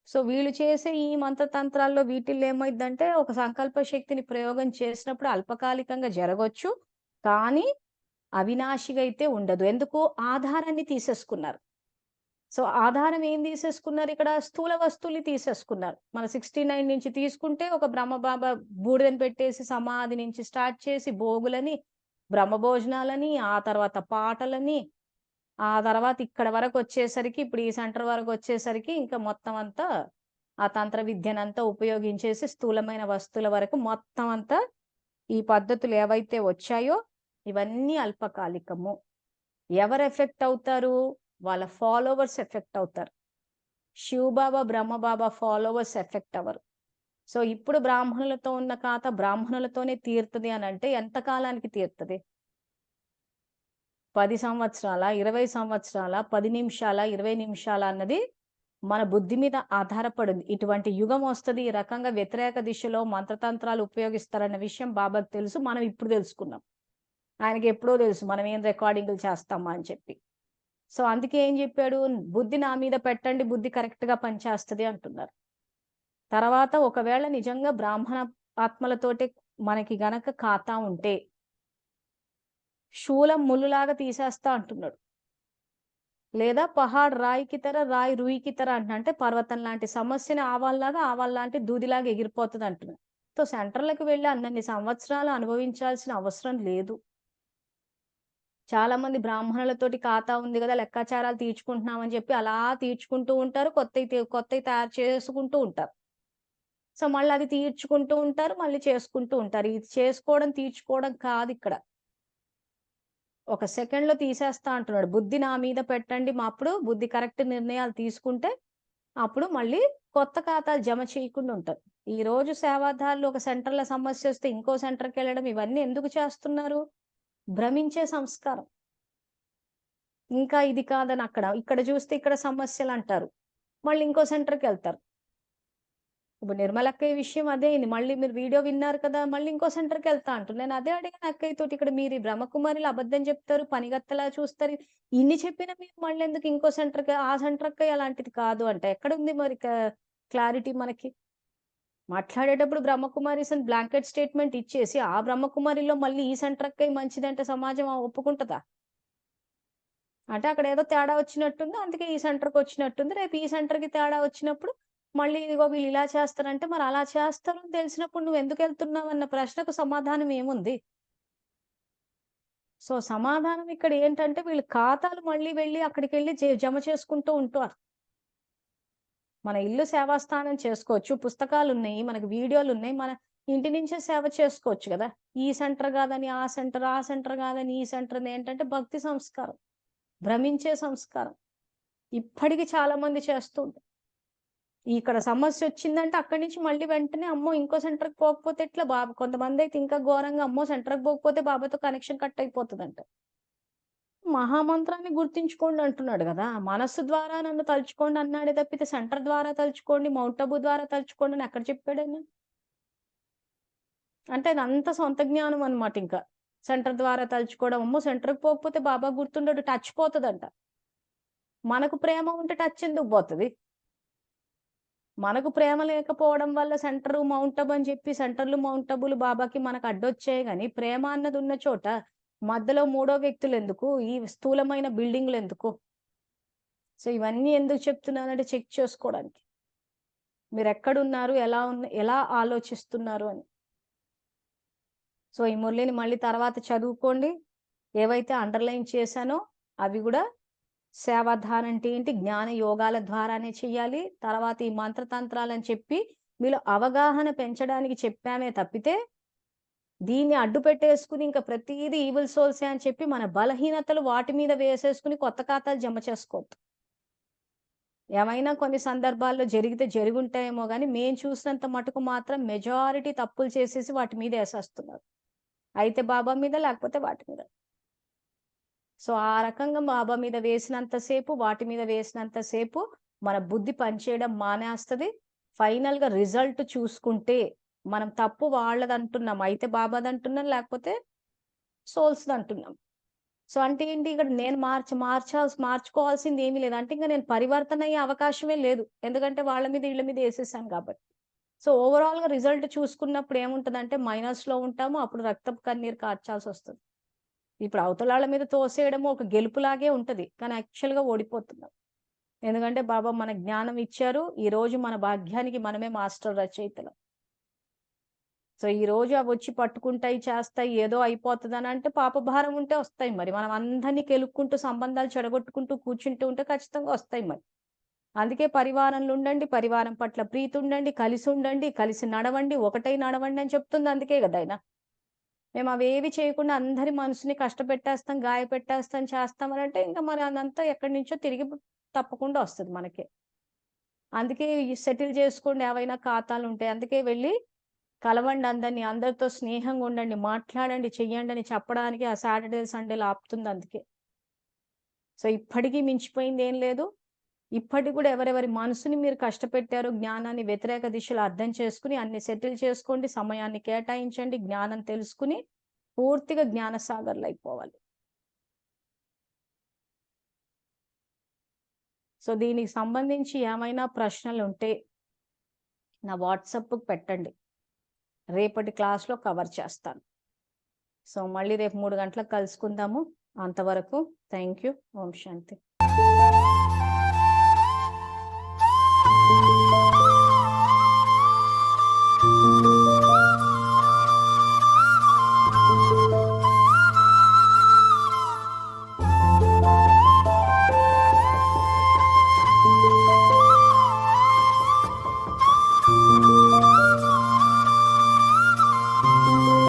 సో, వీళ్ళు చేసే ఈ మంత్రతంత్రాల్లో వీటిల్లో ఏమైద్దంటే ఒక సంకల్ప శక్తిని ప్రయోగం చేసినప్పుడు అల్పకాలికంగా జరగొచ్చు. కానీ అవినాశిగా అయితే ఉండదు. ఎందుకు? ఆధారాన్ని తీసేసుకున్నారు. సో, ఆధారం ఏం తీసేసుకున్నారిక్కడ? స్థూల వస్తువుల్ని తీసేసుకున్నారు. మన 69 నుంచి తీసుకుంటే ఒక బ్రహ్మబాబా బూడిదని పెట్టేసి సమాధి నుంచి స్టార్ట్ చేసి భోగులని, బ్రహ్మభోజనాలని, ఆ తర్వాత పాటలని, ఆ తర్వాత ఇక్కడ వరకొచ్చేసరికి ఇప్పుడు ఈ సెంటర్ వరకొచ్చేసరికి ఇంకా మొత్తం అంతా ఆ తంత్ర విద్యనంతా ఉపయోగించేసి స్థూలమైన వస్తువుల వరకు మొత్తం అంతా ఈ పద్ధతులు ఏవైతే వచ్చాయో ఇవన్నీ అల్పకాలికము. ఎవరు ఎఫెక్ట్ అవుతారు? వాళ్ళ ఫాలోవర్స్ ఎఫెక్ట్ అవుతారు. శివబాబా, బ్రహ్మబాబా ఫాలోవర్స్ ఎఫెక్ట్ అవ్వరు. సో, ఇప్పుడు బ్రాహ్మణులతో ఉన్న ఖాతా బ్రాహ్మణులతోనే తీరుతది అనంటే ఎంత కాలానికి తీరుతది? 10 సంవత్సరాలా? 20 సంవత్సరాలా? 10 నిమిషాలా? 20 నిమిషాలా? అన్నది మన బుద్ధి మీద ఆధారపడింది. ఇటువంటి యుగం వస్తది. ఈ రకంగా వ్యతిరేక దిశలో మంత్రతంత్రాలు ఉపయోగిస్తారన్న విషయం బాబాకు తెలుసు. మనం ఇప్పుడు తెలుసుకున్నాం. ఆయనకెప్పుడో తెలుసు మనం ఏం రికార్డింగులు చేస్తామా అని చెప్పి. సో, అందుకే ఏం జెప్పాడు? బుద్ధి నా మీద పెట్టండి. బుద్ధి కరెక్ట్‌గా పనిచేస్తది అంటున్నారు. తర్వాత ఒకవేళ నిజంగా బ్రాహ్మణ ఆత్మలతోటే మనకి గనక ఖాతా ఉంటే, శూలం ముల్లులాగా తీసేస్తా అంటున్నాడు. లేదా పహాడ్ రాయికి తర, రాయి రూయికి తర అంటే పర్వతం లాంటి సమస్యని ఆవాల్లాంటి దూదిలాగా ఎగిరిపోతది అంటున్నాడు. సో, సెంటర్‌లకి వెళ్లి అన్నన్ని సంవత్సరాలు అనుభవించాల్సిన అవసరం లేదు. చాలా మంది బ్రాహ్మణులతోటి ఖాతా ఉంది గదా! లెక్కాచారాలు తీర్చుకుంటున్నామని చెప్పి అలా తీర్చుకుంటూ ఉంటారు. కొత్తయి తయారు చేసుకుంటూ ఉంటారు. సో, మళ్ళది తీర్చుకుంటూ ఉంటారు. మళ్ళీ చేసుకుంటూ ఉంటారు. ఇది చేసుకోవడం, తీర్చుకోవడం కాదిక్కడ. ఒక సెకండ్‌లో తీసేస్తా అంటున్నాడు. బుద్ధి నా మీద పెట్టండి. అప్పుడు బుద్ధి కరెక్ట్ నిర్ణయాలు తీసుకుంటే, అప్పుడు మళ్ళీ కొత్త ఖాతాలు జమ చేయకుండా ఉంటారు. ఈరోజు సేవాదారులు ఒక సెంటర్‌లో సమస్యొస్తే ఇంకో సెంటర్‌కెళ్ళడం ఇవన్నీ ఎందుకు చేస్తున్నారు? భ్రమించే సంస్కారం. ఇంకా ఇది కాదని అక్కడ, ఇక్కడ చూస్తే ఇక్కడ సమస్యలంటారు. మళ్ళీ ఇంకో సెంటర్‌కెళ్తారు. ఇప్పుడు నిర్మలక్కయ్య విషయం అదే అయింది. మళ్ళీ మీరు వీడియో విన్నారు కదా! మళ్ళీ ఇంకో సెంటర్‌కెళ్తా అంటుంది. నేను అదే అడిగాను అక్కయ్యతోటి. ఇక్కడ మీరు ఈ బ్రహ్మకుమారిలు అబద్ధం చెప్తారు, పనిగత్తలా చూస్తారు. ఇన్ని చెప్పినా మీరు మళ్ళెందుకు ఇంకో సెంటర్‌కి ఆ సెంటర్ అక్కయ్య అలాంటిది కాదు అంటే, ఎక్కడుంది మరి క్లారిటీ మనకి? మాట్లాడేటప్పుడు బ్రహ్మకుమారీస్ అని బ్లాంకెట్ స్టేట్‌మెంట్ ఇచ్చేసి, ఆ బ్రహ్మకుమారిలో మళ్ళీ ఈ సెంటర్ అక్కయ్య మంచిదంటే సమాజం ఒప్పుకుంటదా? అంటే అక్కడేదో తేడా వచ్చినట్టుంది. అందుకే ఈ సెంటర్‌కొచ్చినట్టుంది. రేపు ఈ సెంటర్‌కి తేడా వచ్చినప్పుడు మళ్ళీ ఇదిగో వీళ్ళు ఇలా చేస్తారంటే మరి అలా చేస్తారు అని తెలిసినప్పుడు నువ్వెందుకెళ్తున్నావన్న ప్రశ్నకు సమాధానం ఏముంది? సో, సమాధానం ఇక్కడ ఏంటంటే వీళ్ళు ఖాతాలు మళ్ళీ వెళ్లి అక్కడికెళ్లి జమ చేసుకుంటూ ఉంటారు. మన ఇల్లు సేవాస్థానం చేసుకోవచ్చు. పుస్తకాలున్నాయి. మనకు వీడియోలున్నాయి. మన ఇంటి నుంచే సేవ చేసుకోవచ్చు గదా! ఈ సెంటర్ గాదని ఆ సెంటర్, ఆ సెంటర్ గాదని ఈ సెంటర్ ఏంటంటే భక్తి సంస్కారం. భ్రమించే సంస్కారం. ఇప్పటికి చాలా మంది చేస్తుంటారు. ఇక్కడ సమస్యొచ్చిందంటే అక్కడి నుంచి మళ్ళీ వెంటనే అమ్మో! ఇంకో సెంటర్‌కి పోకపోతే ఎట్లా? కొంతమందైతే ఇంకా ఘోరంగా అమ్మో! సెంటర్‌కి పోకపోతే బాబాతో కనెక్షన్ కట్ అయిపోతదంట. మహామంత్రాన్ని గుర్తించుకోండి అంటున్నాడు గదా! మనస్సు ద్వారా నన్ను తలుచుకోండి అన్నాడే తప్పితే సెంటర్ ద్వారా తలుచుకోండి, మౌంట్ అబూ ద్వారా తలుచుకోండి అని ఎక్కడ చెప్పాడాయన? అంటే అదంతా సొంత జ్ఞానం అన్నమాట ఇంకా. సెంటర్ ద్వారా తలుచుకోవడం. అమ్మో! సెంటర్‌కి పోకపోతే బాబా గుర్తుండడు. టచ్ పోతదంట. మనకు ప్రేమ ఉంటే టచ్ ఎందుకు పోతది? మనకు ప్రేమ లేకపోవడం వల్ల సెంటరు, మౌంట్ అబూ అని చెప్పి సెంటర్‌లు, మౌంట్ అబూలు బాబాకి మనకు అడ్డొచ్చాయి గాని, ప్రేమ అన్నది ఉన్న చోట మధ్యలో మూడో వ్యక్తులెందుకు? ఈ స్థూలమైన బిల్డింగులెందుకు? సో, ఇవన్నీ ఎందుకు చెప్తున్నానంటే చెక్ చేసుకోవడానికి. మీరెక్కడున్నారు? ఎలా ఆలోచిస్తున్నారు అని. సో, ఈ మురళిని మళ్ళీ తర్వాత చదువుకోండి. ఏవైతే అండర్‌లైన్ చేశానో అవి గూడా సేవాధార అంటే ఏంటి? జ్ఞాన యోగాల ద్వారానే చెయ్యాలి. తర్వాత ఈ మంత్రతంత్రాలని చెప్పి మీలో అవగాహన పెంచడానికి చెప్పామే తప్పితే, దీన్ని అడ్డు పెట్టేసుకొని ఇంక ప్రతీదీ ఈవిల్ సోల్సే అని చెప్పి మన బలహీనతలు వాటి మీద వేసేసుకొని కొత్త ఖాతాలు జమ చేసుకోవద్దు. ఏమైనా కొన్ని సందర్భాల్లో జరిగితే జరిగుంటాయేమో గానీ, మేము చూసినంత మటుకు మాత్రం మెజారిటీ తప్పులు చేసేసి వాటి మీద ఏసేస్తున్నారు. అయితే బాబా మీద లేకపోతే వాటి మీద. సో, ఆ రకంగా బాబా మీద వేసినంత సేపు, వాటి మీద వేసినంత సేపు మన బుద్ధి పనిచేయడం మానేస్తది. ఫైనల్‌గా రిజల్ట్ చూసుకుంటే మనం తప్పు వాళ్ళదంటున్నాం. అయితే బాబాదంటున్నాం, లేకపోతే సోల్స్‌దంటున్నాం. సో, అంటే ఏంటి ఇక్కడ నేను మార్చుకోవాల్సింది ఏమీ లేదు. అంటే ఇంక నేను పరివర్తన అయ్యే అవకాశమే లేదు. ఎందుకంటే వాళ్ళ మీద, ఈళ్ళ మీద ఏసేసాను కాబట్టి. సో, ఓవరాల్‌గా రిజల్ట్ చూసుకున్నప్పుడు ఏముంటదంటే మైనస్‌లో ఉంటాము. అప్పుడు రక్తపు కన్నీరు కార్చాల్సొస్తది. ఇప్పుడు అవతలాళ్ళ మీద తోసేయడము ఒక గెలుపులాగే ఉంటది. కానీ యాక్చువల్‌గా ఓడిపోతున్నాం. ఎందుకంటే బాబా మన జ్ఞానం ఇచ్చారు. ఈరోజు మన భాగ్యానికి మనమే మాస్టర్ రచయితలం. సో, ఈరోజు అవొచ్చి పట్టుకుంటాయి, చేస్తాయి, ఏదో అయిపోతదనంటే పాపభారం ఉంటే వస్తాయి మరి. మనం అందరిని కెలుక్కుంటూ, సంబంధాలు చెడగొట్టుకుంటూ కూర్చుంటూ ఉంటే ఖచ్చితంగా వస్తాయి మరి. అందుకే పరివారంలో ఉండండి, పరివారం పట్ల ప్రీతి ఉండండి, కలిసుండండి, కలిసి నడవండి, ఒకటై నడవండి అని చెప్తుంది అందుకే గదా! ఆయన. మేమవేవి చేయకుండా అందరి మనసుని కష్టపెట్టేస్తాం, గాయపెట్టేస్తాం, చేస్తామనంటే ఇంక మరి అదంతా ఎక్కడి నుంచో తిరిగి తప్పకుండా వస్తది మనకే. అందుకే ఈ సెటిల్ జేసుకోండి ఏవైనా ఖాతాలుంటే. అందుకే వెళ్లి కలవండి అందరిని. అందరితో స్నేహంగా ఉండండి, మాట్లాడండి, చెయ్యండని చెప్పడానికి ఆ సాటర్‌డే, సండేలు ఆపుతుంది అందుకే. సో, ఇప్పటికి మించిపోయిందేం లేదు. ఇప్పటికి గూడా ఎవరెవరి మనసుని మీరు కష్టపెట్టారో జ్ఞానాన్ని వ్యతిరేక దిశలో అర్థం చేసుకొని అన్ని సెటిల్ చేసుకోండి. సమయాన్ని కేటాయించండి. జ్ఞానం తెలుసుకొని పూర్తిగా జ్ఞాన సాగర్‌లయిపోవాలి. సో, దీనికి సంబంధించి ఏమైనా ప్రశ్నలుంటే నా వాట్సాప్‌కి పెట్టండి. రేపటి క్లాస్‌లో కవర్ చేస్తాను. సో, మళ్ళీ రేపు 3 గంటలకు కలుసుకుందాము. అంతవరకు థాంక్ యూ. Om Shanti.